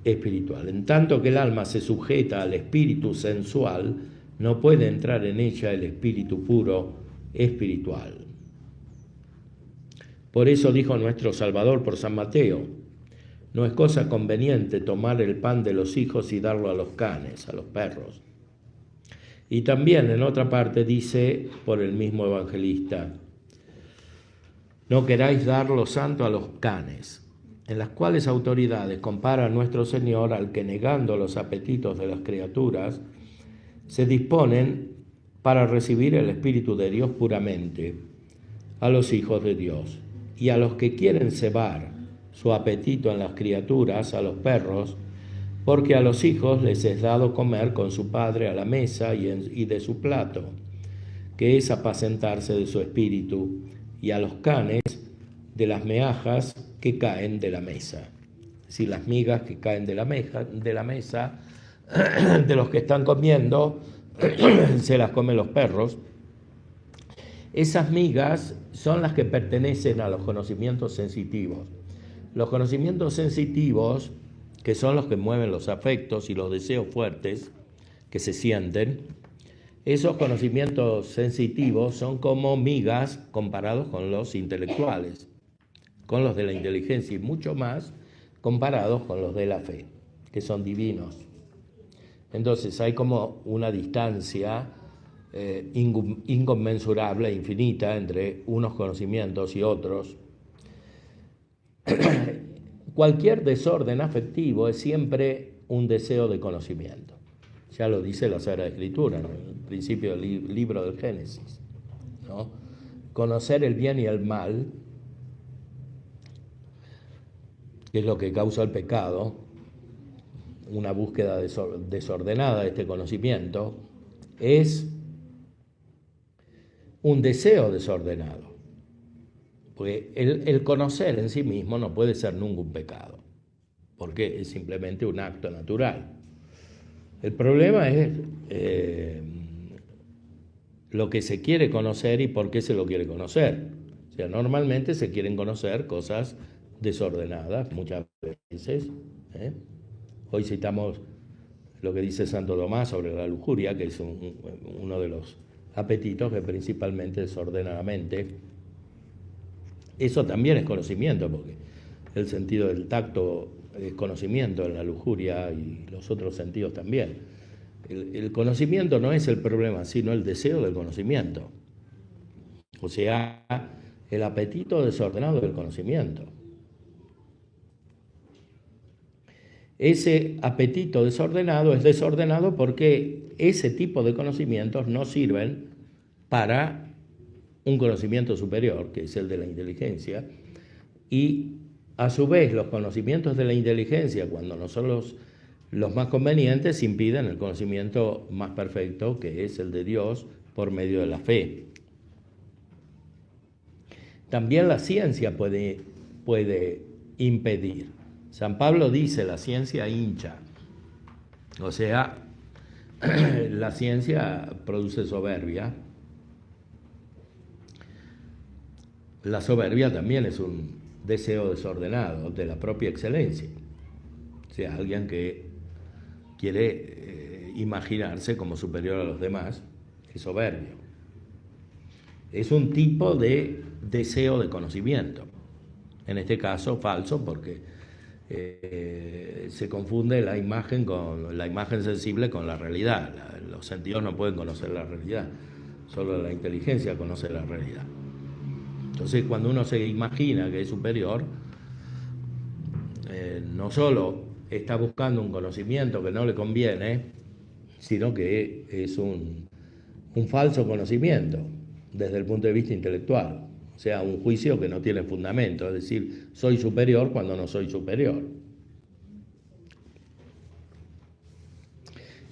espiritual. En tanto que el alma se sujeta al espíritu sensual, no puede entrar en ella el espíritu puro espiritual. Por eso dijo nuestro Salvador por San Mateo: no es cosa conveniente tomar el pan de los hijos y darlo a los canes, a los perros. Y también en otra parte dice por el mismo evangelista: no queráis dar lo santo a los canes, en las cuales autoridades compara a nuestro Señor al que, negando los apetitos de las criaturas, se disponen para recibir el Espíritu de Dios puramente a los hijos de Dios, y a los que quieren cebar su apetito en las criaturas, a los perros, porque a los hijos les es dado comer con su padre a la mesa y de su plato, que es apacentarse de su espíritu, y a los canes de las meajas que caen de la mesa. Es decir, las migas que caen de la mesa, de los que están comiendo, se las comen los perros. Esas migas son las que pertenecen a los conocimientos sensitivos. Los conocimientos sensitivos, que son los que mueven los afectos y los deseos fuertes que se sienten, esos conocimientos sensitivos son como migas comparados con los intelectuales, con los de la inteligencia, y mucho más comparados con los de la fe, que son divinos. Entonces hay como una distancia inconmensurable, infinita, entre unos conocimientos y otros. Cualquier desorden afectivo es siempre un deseo de conocimiento. Ya lo dice la Sagrada Escritura, ¿no? En el principio del libro del Génesis, ¿no? Conocer el bien y el mal, que es lo que causa el pecado, una búsqueda desordenada de este conocimiento, es un deseo desordenado. Porque el conocer en sí mismo no puede ser nunca un pecado, porque es simplemente un acto natural. El problema es lo que se quiere conocer y por qué se lo quiere conocer. O sea, normalmente se quieren conocer cosas desordenadas, muchas veces. Hoy citamos lo que dice Santo Tomás sobre la lujuria, que es uno de los apetitos que principalmente desordena la mente. Eso también es conocimiento, porque el sentido del tacto es conocimiento en la lujuria y los otros sentidos también. El conocimiento no es el problema, sino el deseo del conocimiento. O sea, el apetito desordenado del conocimiento. Ese apetito desordenado es desordenado porque ese tipo de conocimientos no sirven para un conocimiento superior, que es el de la inteligencia, y a su vez los conocimientos de la inteligencia, cuando no son los más convenientes, impiden el conocimiento más perfecto, que es el de Dios por medio de la fe. También la ciencia puede impedir. San Pablo dice: la ciencia hincha. O sea, la ciencia produce soberbia. La soberbia también es un deseo desordenado de la propia excelencia. O sea, alguien que quiere imaginarse como superior a los demás es soberbio. Es un tipo de deseo de conocimiento. En este caso, falso, porque se confunde la imagen sensible con la realidad. Los sentidos no pueden conocer la realidad, solo la inteligencia conoce la realidad. Entonces, cuando uno se imagina que es superior, no solo está buscando un conocimiento que no le conviene, sino que es un falso conocimiento desde el punto de vista intelectual. O sea, un juicio que no tiene fundamento, es decir, soy superior cuando no soy superior.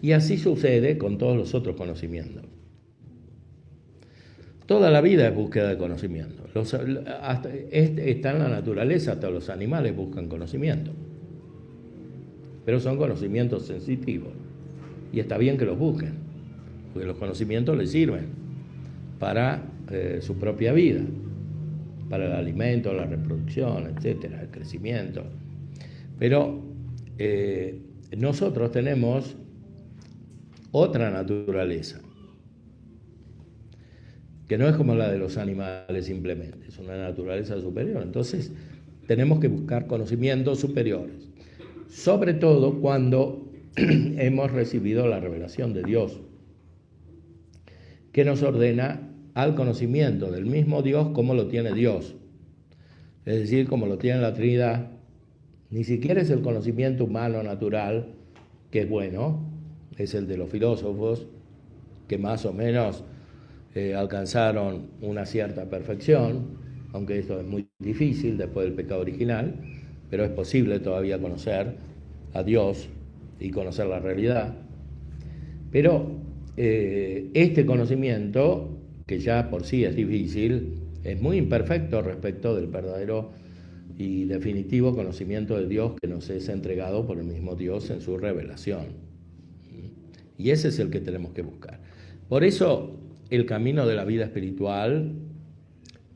Y así sucede con todos los otros conocimientos. Toda la vida es búsqueda de conocimiento. Está en la naturaleza, hasta los animales buscan conocimiento. Pero son conocimientos sensitivos. Y está bien que los busquen, porque los conocimientos les sirven para su propia vida, para el alimento, la reproducción, etcétera, el crecimiento. Pero nosotros tenemos otra naturaleza, que no es como la de los animales simplemente, es una naturaleza superior. Entonces tenemos que buscar conocimientos superiores, sobre todo cuando hemos recibido la revelación de Dios, que nos ordena al conocimiento del mismo Dios como lo tiene Dios, es decir, como lo tiene la Trinidad. Ni siquiera es el conocimiento humano natural, que es bueno, es el de los filósofos, que más o menos alcanzaron una cierta perfección, aunque esto es muy difícil después del pecado original, pero es posible todavía conocer a Dios y conocer la realidad. Pero este conocimiento, que ya por sí es difícil, es muy imperfecto respecto del verdadero y definitivo conocimiento de Dios que nos es entregado por el mismo Dios en su revelación. Y ese es el que tenemos que buscar. Por eso el camino de la vida espiritual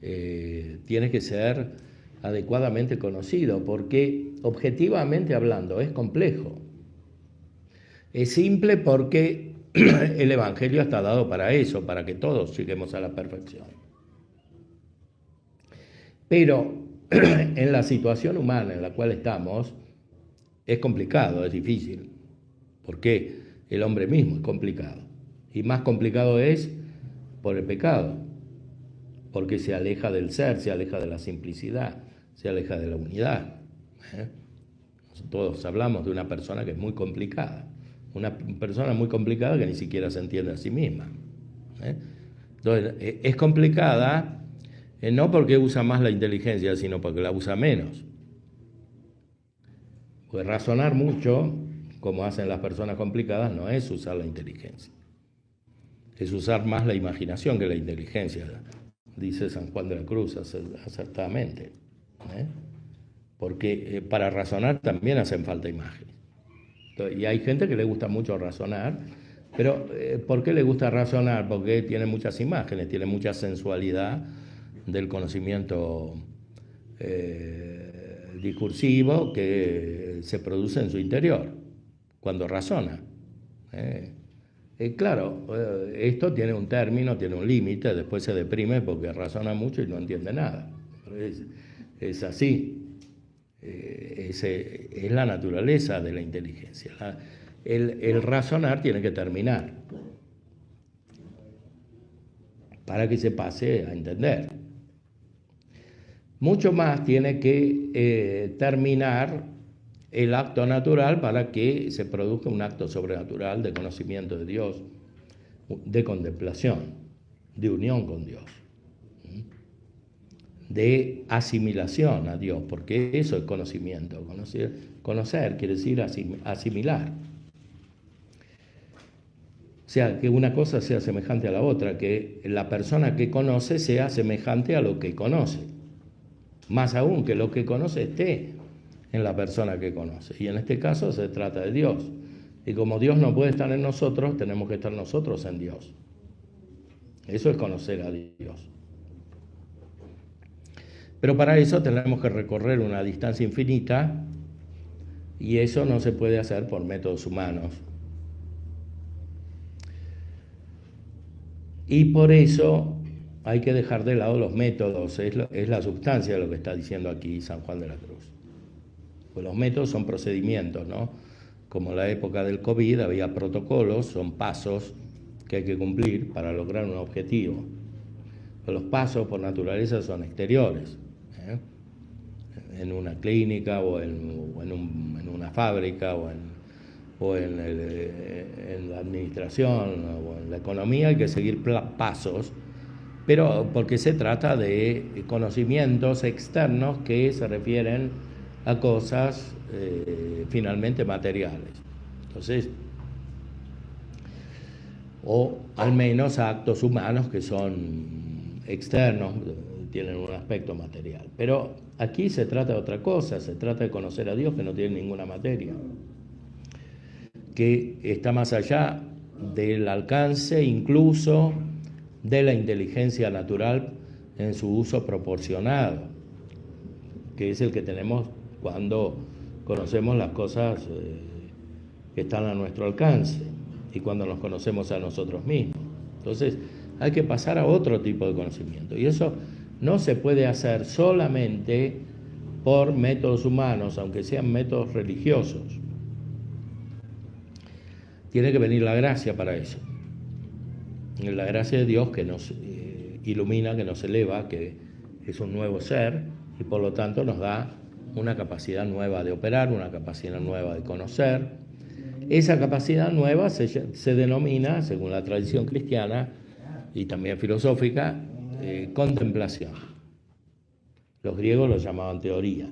tiene que ser adecuadamente conocido, porque objetivamente hablando es complejo. Es simple porque el Evangelio está dado para eso, para que todos lleguemos a la perfección. Pero en la situación humana en la cual estamos, es complicado, es difícil, porque el hombre mismo es complicado. Y más complicado es por el pecado, porque se aleja del ser, se aleja de la simplicidad, se aleja de la unidad. Todos hablamos de una persona que es muy complicada, una persona muy complicada que ni siquiera se entiende a sí misma. Entonces, es complicada no porque usa más la inteligencia, sino porque la usa menos. Pues razonar mucho, como hacen las personas complicadas, no es usar la inteligencia. Es usar más la imaginación que la inteligencia, dice San Juan de la Cruz acertadamente. Porque para razonar también hacen falta imágenes. Y hay gente que le gusta mucho razonar, pero ¿por qué le gusta razonar? Porque tiene muchas imágenes, tiene mucha sensualidad del conocimiento discursivo que se produce en su interior cuando razona. Claro, esto tiene un término, tiene un límite, después se deprime porque razona mucho y no entiende nada. Es así. Es la naturaleza de la inteligencia. El razonar tiene que terminar para que se pase a entender. Mucho más tiene que terminar el acto natural para que se produzca un acto sobrenatural de conocimiento de Dios, de contemplación, de unión con Dios, de asimilación a Dios, porque eso es conocimiento. Conocer quiere decir asimilar. O sea, que una cosa sea semejante a la otra, que la persona que conoce sea semejante a lo que conoce. Más aún, que lo que conoce esté en la persona que conoce. Y en este caso se trata de Dios. Y como Dios no puede estar en nosotros, tenemos que estar nosotros en Dios. Eso es conocer a Dios. Pero para eso tenemos que recorrer una distancia infinita y eso no se puede hacer por métodos humanos. Y por eso hay que dejar de lado los métodos, es la sustancia de lo que está diciendo aquí San Juan de la Cruz. Pues los métodos son procedimientos, ¿no? Como en la época del COVID había protocolos, son pasos que hay que cumplir para lograr un objetivo. Pero los pasos por naturaleza son exteriores, en una clínica o en una fábrica o en la administración o en la economía hay que seguir pasos, pero porque se trata de conocimientos externos que se refieren a cosas finalmente materiales. Entonces, o al menos a actos humanos que son externos, tienen un aspecto material. Pero aquí se trata de otra cosa, se trata de conocer a Dios que no tiene ninguna materia, que está más allá del alcance incluso de la inteligencia natural en su uso proporcionado, que es el que tenemos cuando conocemos las cosas que están a nuestro alcance y cuando nos conocemos a nosotros mismos. Entonces hay que pasar a otro tipo de conocimiento y eso no se puede hacer solamente por métodos humanos, aunque sean métodos religiosos. Tiene que venir la gracia para eso. La gracia de Dios que nos ilumina, que nos eleva, que es un nuevo ser y por lo tanto nos da una capacidad nueva de operar, una capacidad nueva de conocer. Esa capacidad nueva se denomina, según la tradición cristiana y también filosófica, contemplación. Los griegos lo llamaban teoría.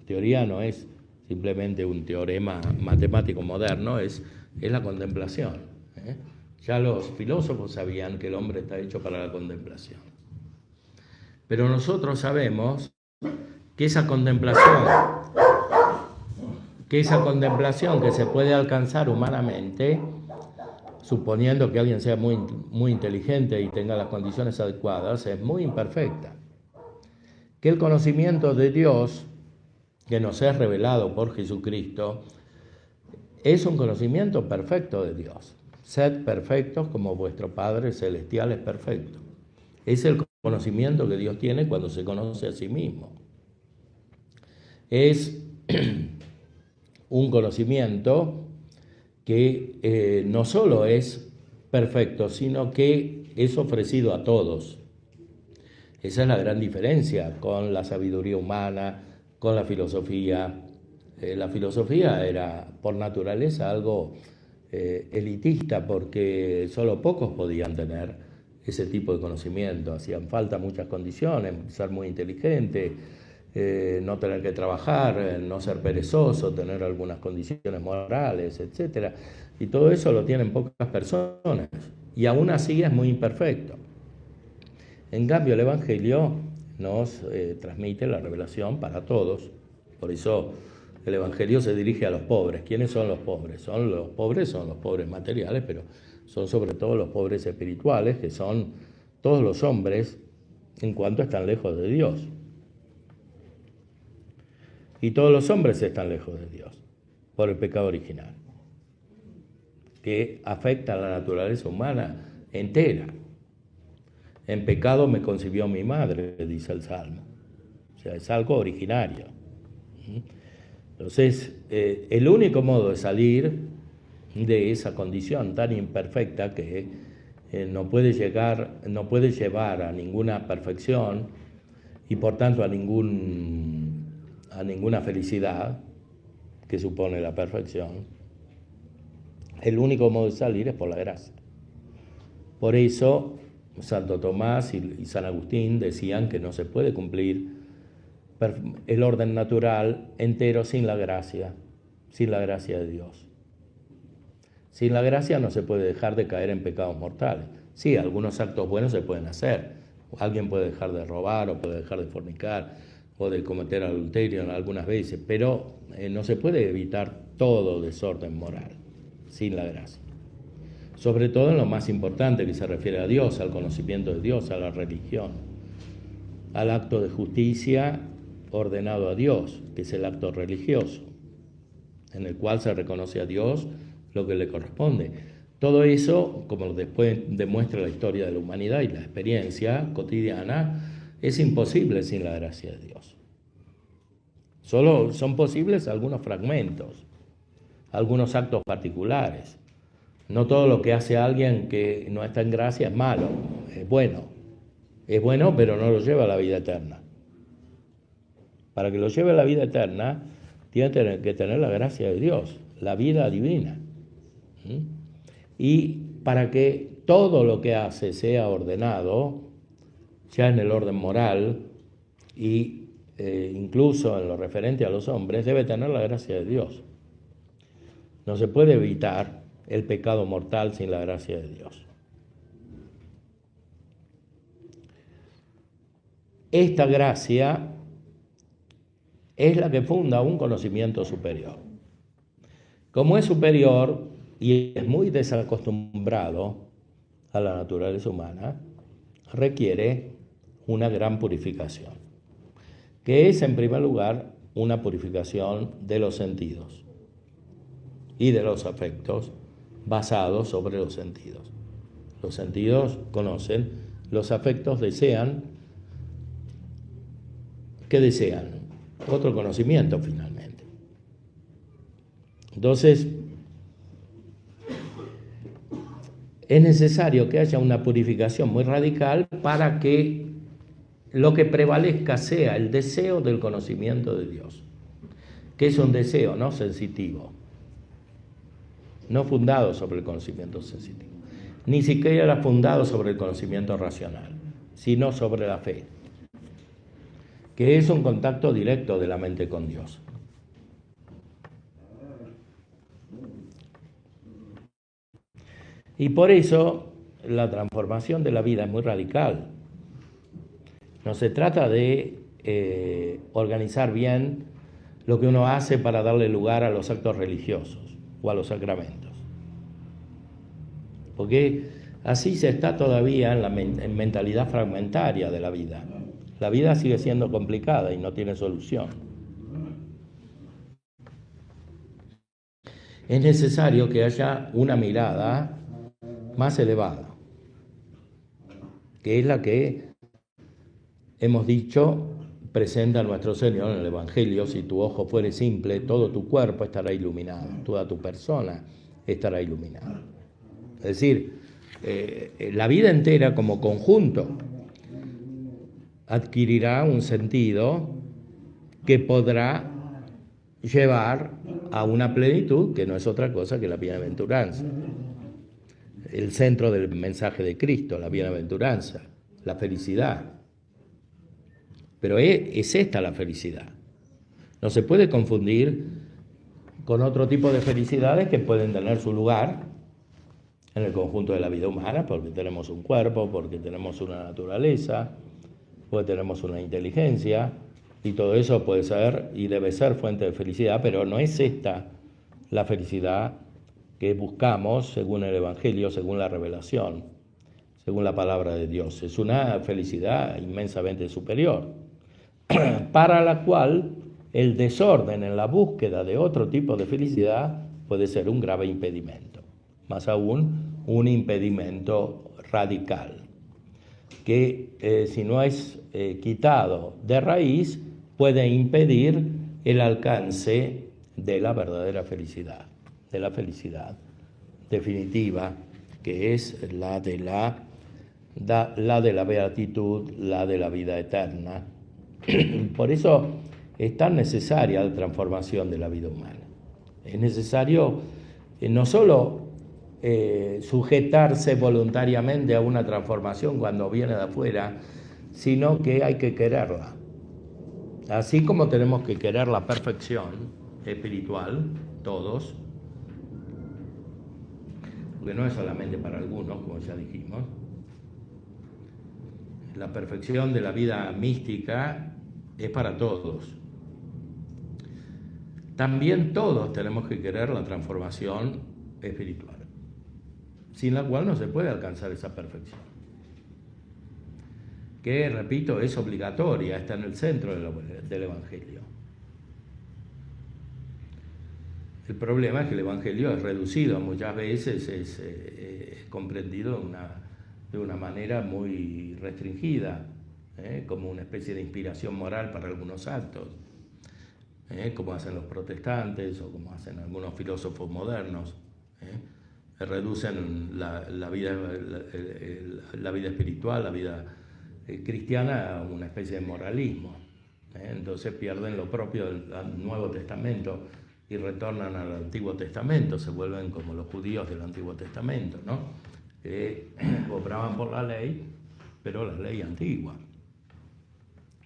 Teoría no es simplemente un teorema matemático moderno, es la contemplación. Ya los filósofos sabían que el hombre está hecho para la contemplación. Pero nosotros sabemos que esa contemplación que se puede alcanzar humanamente, suponiendo que alguien sea muy, muy inteligente y tenga las condiciones adecuadas, es muy imperfecta. Que el conocimiento de Dios, que nos es revelado por Jesucristo, es un conocimiento perfecto de Dios. Sed perfectos como vuestro Padre Celestial es perfecto. Es el conocimiento que Dios tiene cuando se conoce a sí mismo. Es un conocimiento que no solo es perfecto, sino que es ofrecido a todos. Esa es la gran diferencia con la sabiduría humana, con la filosofía. La filosofía era por naturaleza algo elitista porque solo pocos podían tener ese tipo de conocimiento. Hacían falta muchas condiciones, ser muy inteligente, no tener que trabajar, no ser perezoso, tener algunas condiciones morales, etc. Y todo eso lo tienen pocas personas y aún así es muy imperfecto. En cambio, el Evangelio nos transmite la revelación para todos. Por eso el Evangelio se dirige a los pobres. ¿Quiénes son los pobres? Son los pobres materiales, pero son sobre todo los pobres espirituales, que son todos los hombres en cuanto están lejos de Dios. Y todos los hombres están lejos de Dios por el pecado original, que afecta a la naturaleza humana entera. En pecado me concibió mi madre, dice el Salmo. O sea, es algo originario. Entonces, el único modo de salir de esa condición tan imperfecta que no puede llevar a ninguna perfección y por tanto a ninguna felicidad que supone la perfección, el único modo de salir es por la gracia. Por eso Santo Tomás y San Agustín decían que no se puede cumplir el orden natural entero sin la gracia de Dios. Sin la gracia no se puede dejar de caer en pecados mortales. Sí, algunos actos buenos se pueden hacer. Alguien puede dejar de robar o puede dejar de fornicar o de cometer adulterio algunas veces, pero no se puede evitar todo desorden moral sin la gracia. Sobre todo en lo más importante que se refiere a Dios, al conocimiento de Dios, a la religión, al acto de justicia ordenado a Dios, que es el acto religioso, en el cual se reconoce a Dios lo que le corresponde. Todo eso, como después demuestra la historia de la humanidad y la experiencia cotidiana, es imposible sin la gracia de Dios. Solo son posibles algunos fragmentos, algunos actos particulares. No todo lo que hace alguien que no está en gracia es malo, es bueno. Es bueno, pero no lo lleva a la vida eterna. Para que lo lleve a la vida eterna, tiene que tener la gracia de Dios, la vida divina. Y para que todo lo que hace sea ordenado, ya en el orden moral y incluso en lo referente a los hombres, debe tener la gracia de Dios. No se puede evitar el pecado mortal sin la gracia de Dios. Esta gracia es la que funda un conocimiento superior. Como es superior y es muy desacostumbrado a la naturaleza humana, requiere una gran purificación, que es en primer lugar una purificación de los sentidos y de los afectos basados sobre los sentidos. Los sentidos conocen, los afectos desean. ¿Qué desean? Otro conocimiento, finalmente. Entonces, es necesario que haya una purificación muy radical para que lo que prevalezca sea el deseo del conocimiento de Dios, que es un deseo no sensitivo, no fundado sobre el conocimiento sensitivo, ni siquiera fundado sobre el conocimiento racional, sino sobre la fe, que es un contacto directo de la mente con Dios. Y por eso la transformación de la vida es muy radical. No se trata de organizar bien lo que uno hace para darle lugar a los actos religiosos o a los sacramentos. Porque así se está todavía en la mentalidad fragmentaria de la vida. La vida sigue siendo complicada y no tiene solución. Es necesario que haya una mirada más elevada, que es la que hemos dicho presenta a nuestro Señor en el Evangelio: si tu ojo fuere simple, todo tu cuerpo estará iluminado, toda tu persona estará iluminada. Es decir, la vida entera como conjunto adquirirá un sentido que podrá llevar a una plenitud que no es otra cosa que la bienaventuranza. El centro del mensaje de Cristo, la bienaventuranza, la felicidad. Pero es esta la felicidad. No se puede confundir con otro tipo de felicidades que pueden tener su lugar en el conjunto de la vida humana, porque tenemos un cuerpo, porque tenemos una naturaleza, porque tenemos una inteligencia, y todo eso puede ser y debe ser fuente de felicidad, pero no es esta la felicidad que buscamos según el Evangelio, según la revelación, según la palabra de Dios. Es una felicidad inmensamente superior, para la cual el desorden en la búsqueda de otro tipo de felicidad puede ser un grave impedimento, más aún un impedimento radical, que si no es quitado de raíz, puede impedir el alcance de la verdadera felicidad, de la felicidad definitiva, que es la de la beatitud, la de la vida eterna. Por eso es tan necesaria la transformación de la vida humana. Es necesario no solo sujetarse voluntariamente a una transformación cuando viene de afuera, sino que hay que quererla. Así como tenemos que querer la perfección espiritual, todos, porque no es solamente para algunos, como ya dijimos. La perfección de la vida mística es para todos. También todos tenemos que querer la transformación espiritual, sin la cual no se puede alcanzar esa perfección, que, repito, es obligatoria, está en el centro del Evangelio. El problema es que el Evangelio es reducido, muchas veces es comprendido de una manera muy restringida, como una especie de inspiración moral para algunos actos, como hacen los protestantes o como hacen algunos filósofos modernos. Reducen la vida espiritual, la vida cristiana a una especie de moralismo. Entonces pierden lo propio del Nuevo Testamento y retornan al Antiguo Testamento, se vuelven como los judíos del Antiguo Testamento, ¿no? Que obraban por la ley, pero la ley antigua,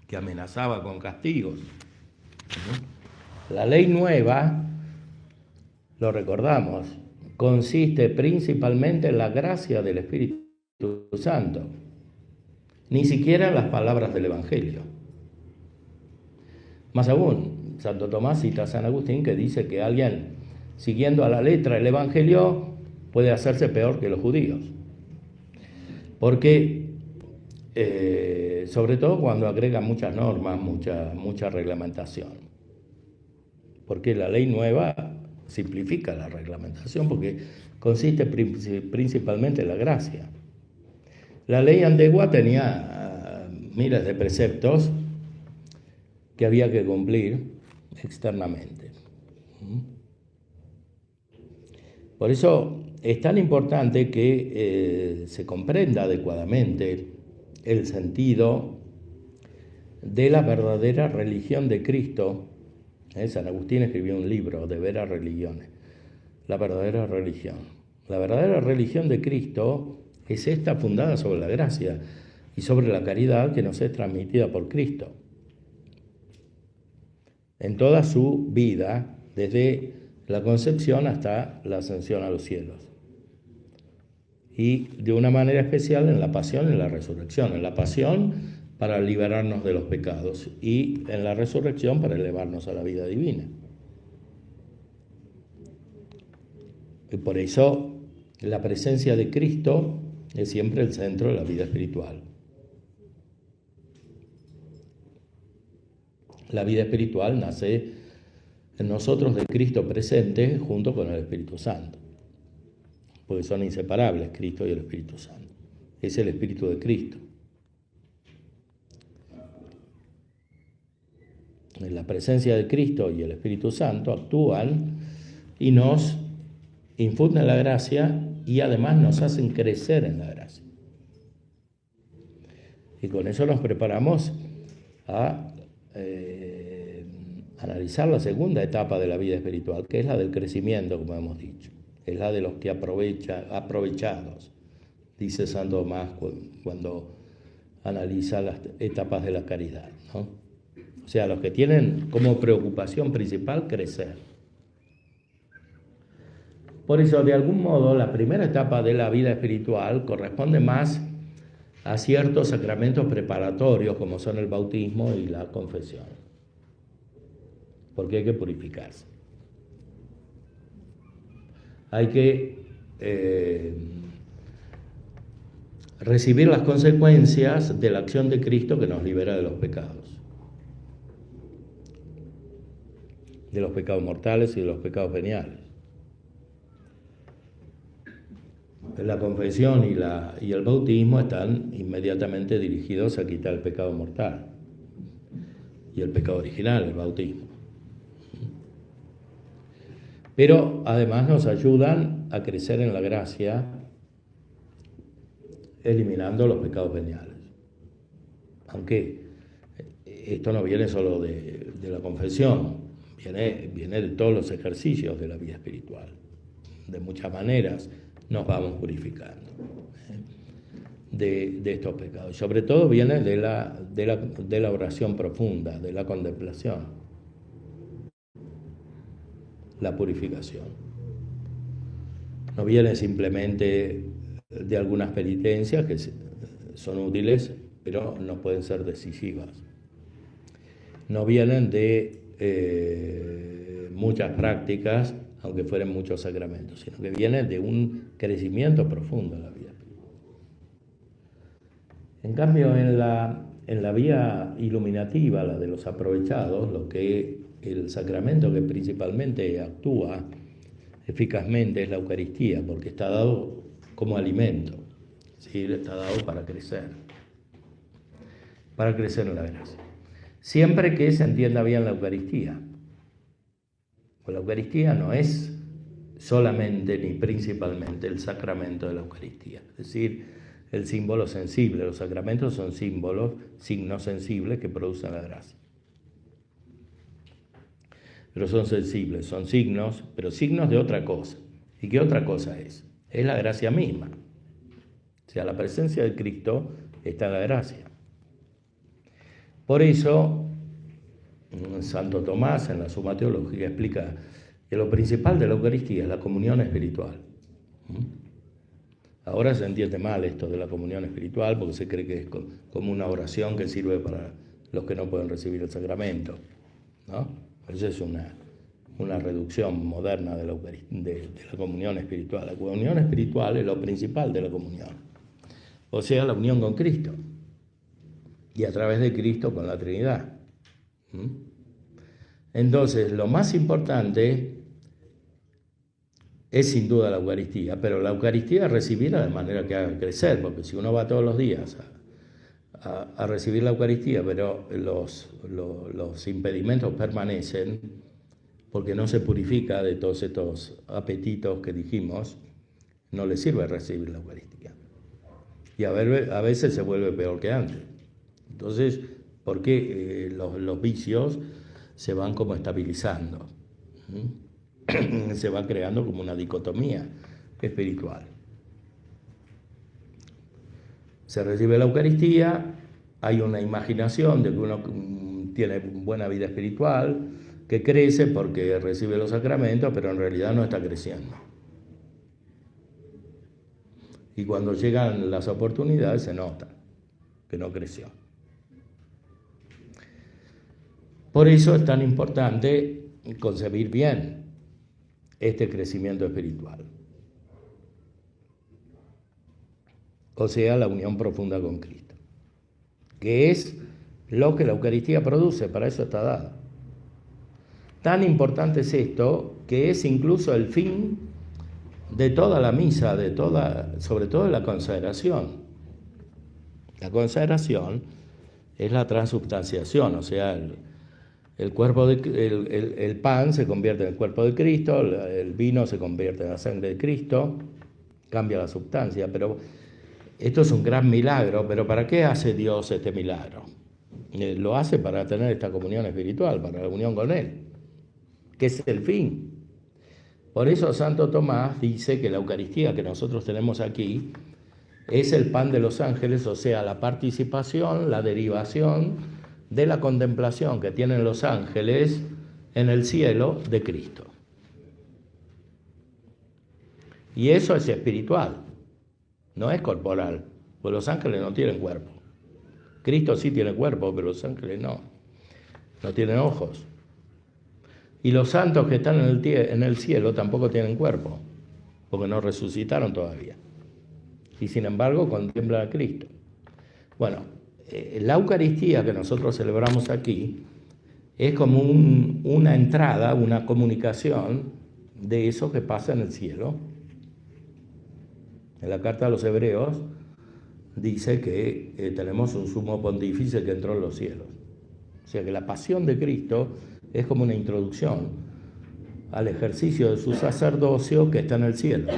que amenazaba con castigos. La ley nueva, lo recordamos, consiste principalmente en la gracia del Espíritu Santo, ni siquiera en las palabras del Evangelio. Más aún, Santo Tomás cita a San Agustín, que dice que alguien siguiendo a la letra el Evangelio puede hacerse peor que los judíos, porque sobre todo cuando agrega muchas normas, mucha reglamentación. porque la ley nueva simplifica la reglamentación, porque consiste principalmente en la gracia. La ley antigua tenía miles de preceptos que había que cumplir externamente. Por eso es tan importante que se comprenda adecuadamente el sentido de la verdadera religión de Cristo. San Agustín escribió un libro, De Vera Religiones, la verdadera religión. La verdadera religión de Cristo es esta, fundada sobre la gracia y sobre la caridad que nos es transmitida por Cristo en toda su vida, desde la concepción hasta la ascensión a los cielos. Y de una manera especial en la pasión y en la resurrección. En la pasión para liberarnos de los pecados y en la resurrección para elevarnos a la vida divina. Y por eso la presencia de Cristo es siempre el centro de la vida espiritual. La vida espiritual nace en nosotros de Cristo presente junto con el Espíritu Santo, porque son inseparables Cristo y el Espíritu Santo. Es el Espíritu de Cristo. En la presencia de Cristo y el Espíritu Santo actúan y nos infunden la gracia y además nos hacen crecer en la gracia. Y con eso nos preparamos a analizar la segunda etapa de la vida espiritual, que es la del crecimiento, como hemos dicho. Es la de los que aprovechados, dice Santo Tomás cuando analiza las etapas de la caridad, ¿no? O sea, los que tienen como preocupación principal crecer. Por eso, de algún modo, la primera etapa de la vida espiritual corresponde más a ciertos sacramentos preparatorios, como son el bautismo y la confesión, porque hay que purificarse. Hay que recibir las consecuencias de la acción de Cristo que nos libera de los pecados mortales y de los pecados veniales. La confesión y el bautismo están inmediatamente dirigidos a quitar el pecado mortal y el pecado original, el bautismo. Pero además nos ayudan a crecer en la gracia, eliminando los pecados veniales. Aunque esto no viene solo de la confesión, viene de todos los ejercicios de la vida espiritual. De muchas maneras nos vamos purificando de estos pecados. Sobre todo viene de la oración profunda, de la contemplación, la purificación. No viene simplemente de algunas penitencias que son útiles, pero no pueden ser decisivas. No vienen de muchas prácticas, aunque fueran muchos sacramentos, sino que vienen de un crecimiento profundo en la vida espiritual. En cambio, en la vía iluminativa, la de los aprovechados, el sacramento que principalmente actúa eficazmente es la Eucaristía, porque está dado como alimento, ¿sí? Está dado para crecer en la gracia. Siempre que se entienda bien la Eucaristía. Pues la Eucaristía no es solamente ni principalmente el sacramento de la Eucaristía, es decir, el símbolo sensible. Los sacramentos son símbolos, signos sensibles que producen la gracia. Pero son sensibles, son signos, pero signos de otra cosa. ¿Y qué otra cosa es? Es la gracia misma. O sea, la presencia de Cristo está en la gracia. Por eso, Santo Tomás en la Suma Teológica explica que lo principal de la Eucaristía es la comunión espiritual. Ahora se entiende mal esto de la comunión espiritual porque se cree que es como una oración que sirve para los que no pueden recibir el sacramento, ¿no? Esa es una reducción moderna de la comunión espiritual. La comunión espiritual es lo principal de la comunión, o sea, la unión con Cristo y a través de Cristo con la Trinidad. Entonces, lo más importante es sin duda la Eucaristía, pero la Eucaristía recibirla de manera que haga crecer, porque si uno va todos los días a recibir la Eucaristía, pero los impedimentos permanecen, porque no se purifica de todos estos apetitos que dijimos, no le sirve recibir la Eucaristía. Y a veces se vuelve peor que antes. Entonces, ¿por qué los vicios se van como estabilizando? Se va creando como una dicotomía espiritual. Se recibe la Eucaristía, hay una imaginación de que uno tiene buena vida espiritual, que crece porque recibe los sacramentos, pero en realidad no está creciendo. Y cuando llegan las oportunidades se nota que no creció. Por eso es tan importante concebir bien este crecimiento espiritual. O sea, la unión profunda con Cristo, que es lo que la Eucaristía produce, para eso está dada. Tan importante es esto que es incluso el fin de toda la misa, sobre todo de la consagración. La consagración es la transubstanciación, o sea, el pan se convierte en el cuerpo de Cristo, el vino se convierte en la sangre de Cristo, cambia la sustancia, pero esto es un gran milagro. Pero ¿para qué hace Dios este milagro? Lo hace para tener esta comunión espiritual, para la unión con Él, que es el fin. Por eso Santo Tomás dice que la Eucaristía que nosotros tenemos aquí es el pan de los ángeles, o sea, la participación, la derivación de la contemplación que tienen los ángeles en el cielo de Cristo. Y eso es espiritual, no es corporal, pues los ángeles no tienen cuerpo. Cristo sí tiene cuerpo, pero los ángeles no tienen ojos. Y los santos que están en el cielo tampoco tienen cuerpo, porque no resucitaron todavía. Y sin embargo contemplan a Cristo. Bueno, la Eucaristía que nosotros celebramos aquí es como una entrada, una comunicación de eso que pasa en el cielo. En la carta a los Hebreos dice que tenemos un sumo pontífice que entró en los cielos. O sea que la pasión de Cristo es como una introducción al ejercicio de su sacerdocio que está en el cielo.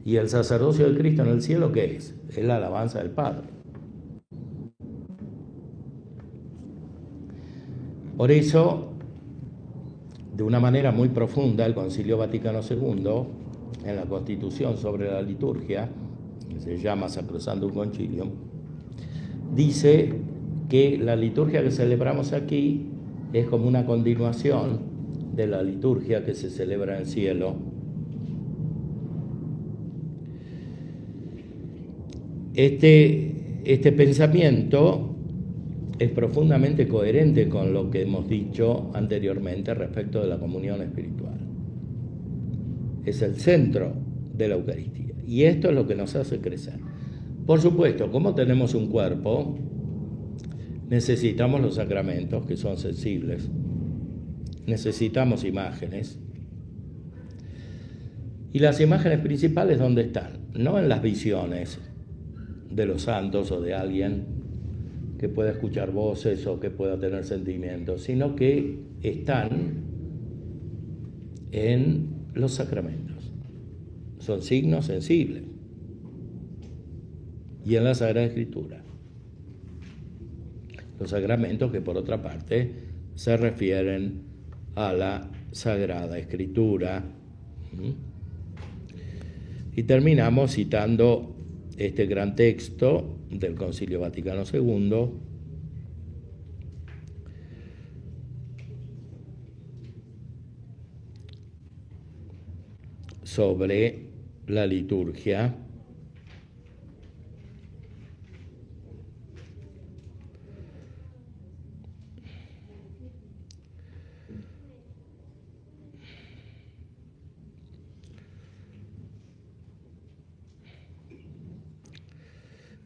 ¿Y el sacerdocio de Cristo en el cielo qué es? Es la alabanza del Padre. Por eso, de una manera muy profunda, el Concilio Vaticano II, en la Constitución sobre la liturgia, que se llama Sacrosanctum Concilium, dice que la liturgia que celebramos aquí es como una continuación de la liturgia que se celebra en el cielo. Este pensamiento es profundamente coherente con lo que hemos dicho anteriormente respecto de la comunión espiritual. Es el centro de la Eucaristía y esto es lo que nos hace crecer. Por supuesto, como tenemos un cuerpo, necesitamos los sacramentos que son sensibles, necesitamos imágenes. Y las imágenes principales, ¿dónde están? No en las visiones de los santos o de alguien que pueda escuchar voces o que pueda tener sentimientos, sino que están en los sacramentos. Son signos sensibles. Y en la Sagrada Escritura. Los sacramentos que por otra parte se refieren a la Sagrada Escritura. Y terminamos citando este gran texto del Concilio Vaticano II, sobre la liturgia,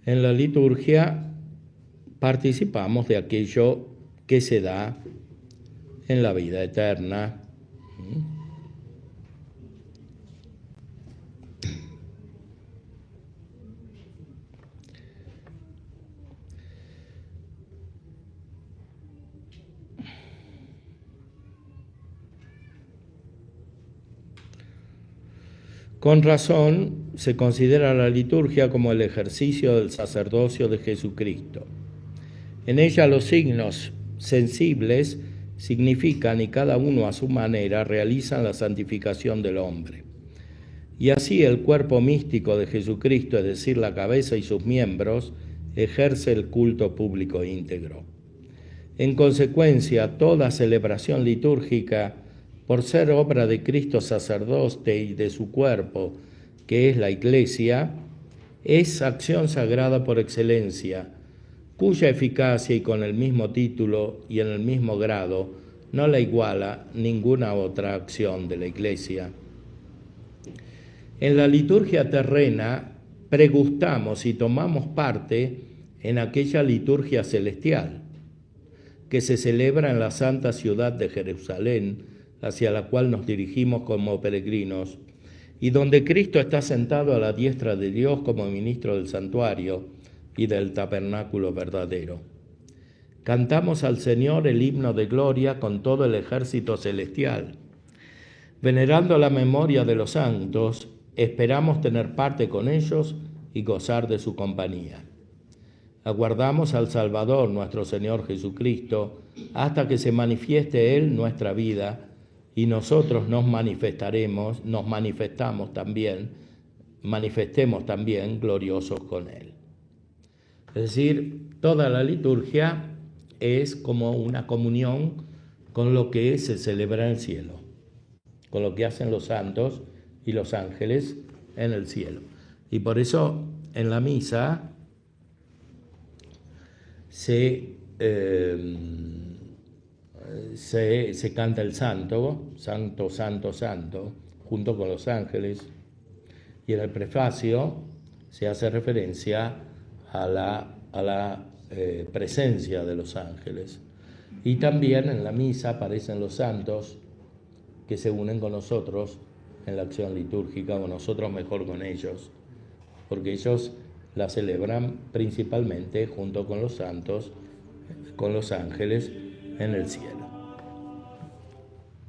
en la liturgia participamos de aquello que se da en la vida eterna. Con razón se considera la liturgia como el ejercicio del sacerdocio de Jesucristo. En ella los signos sensibles significan y cada uno a su manera realizan la santificación del hombre. Y así el cuerpo místico de Jesucristo, es decir, la cabeza y sus miembros, ejerce el culto público íntegro. En consecuencia, toda celebración litúrgica, por ser obra de Cristo sacerdote y de su cuerpo, que es la Iglesia, es acción sagrada por excelencia, cuya eficacia y con el mismo título y en el mismo grado no la iguala ninguna otra acción de la Iglesia. En la liturgia terrena pregustamos y tomamos parte en aquella liturgia celestial que se celebra en la santa ciudad de Jerusalén, hacia la cual nos dirigimos como peregrinos, y donde Cristo está sentado a la diestra de Dios como ministro del santuario y del tabernáculo verdadero. Cantamos al Señor el himno de gloria con todo el ejército celestial. Venerando la memoria de los santos, esperamos tener parte con ellos y gozar de su compañía. Aguardamos al Salvador, nuestro Señor Jesucristo, hasta que se manifieste Él nuestra vida, y nosotros manifestemos también gloriosos con Él. Es decir, toda la liturgia es como una comunión con lo que se celebra en el cielo, con lo que hacen los santos y los ángeles en el cielo. Y por eso en la misa se canta el santo, santo, santo, santo, junto con los ángeles, y en el prefacio se hace referencia a la presencia de los ángeles. Y también en la misa aparecen los santos que se unen con nosotros en la acción litúrgica, o nosotros mejor con ellos, porque ellos la celebran principalmente junto con los santos, con los ángeles en el cielo.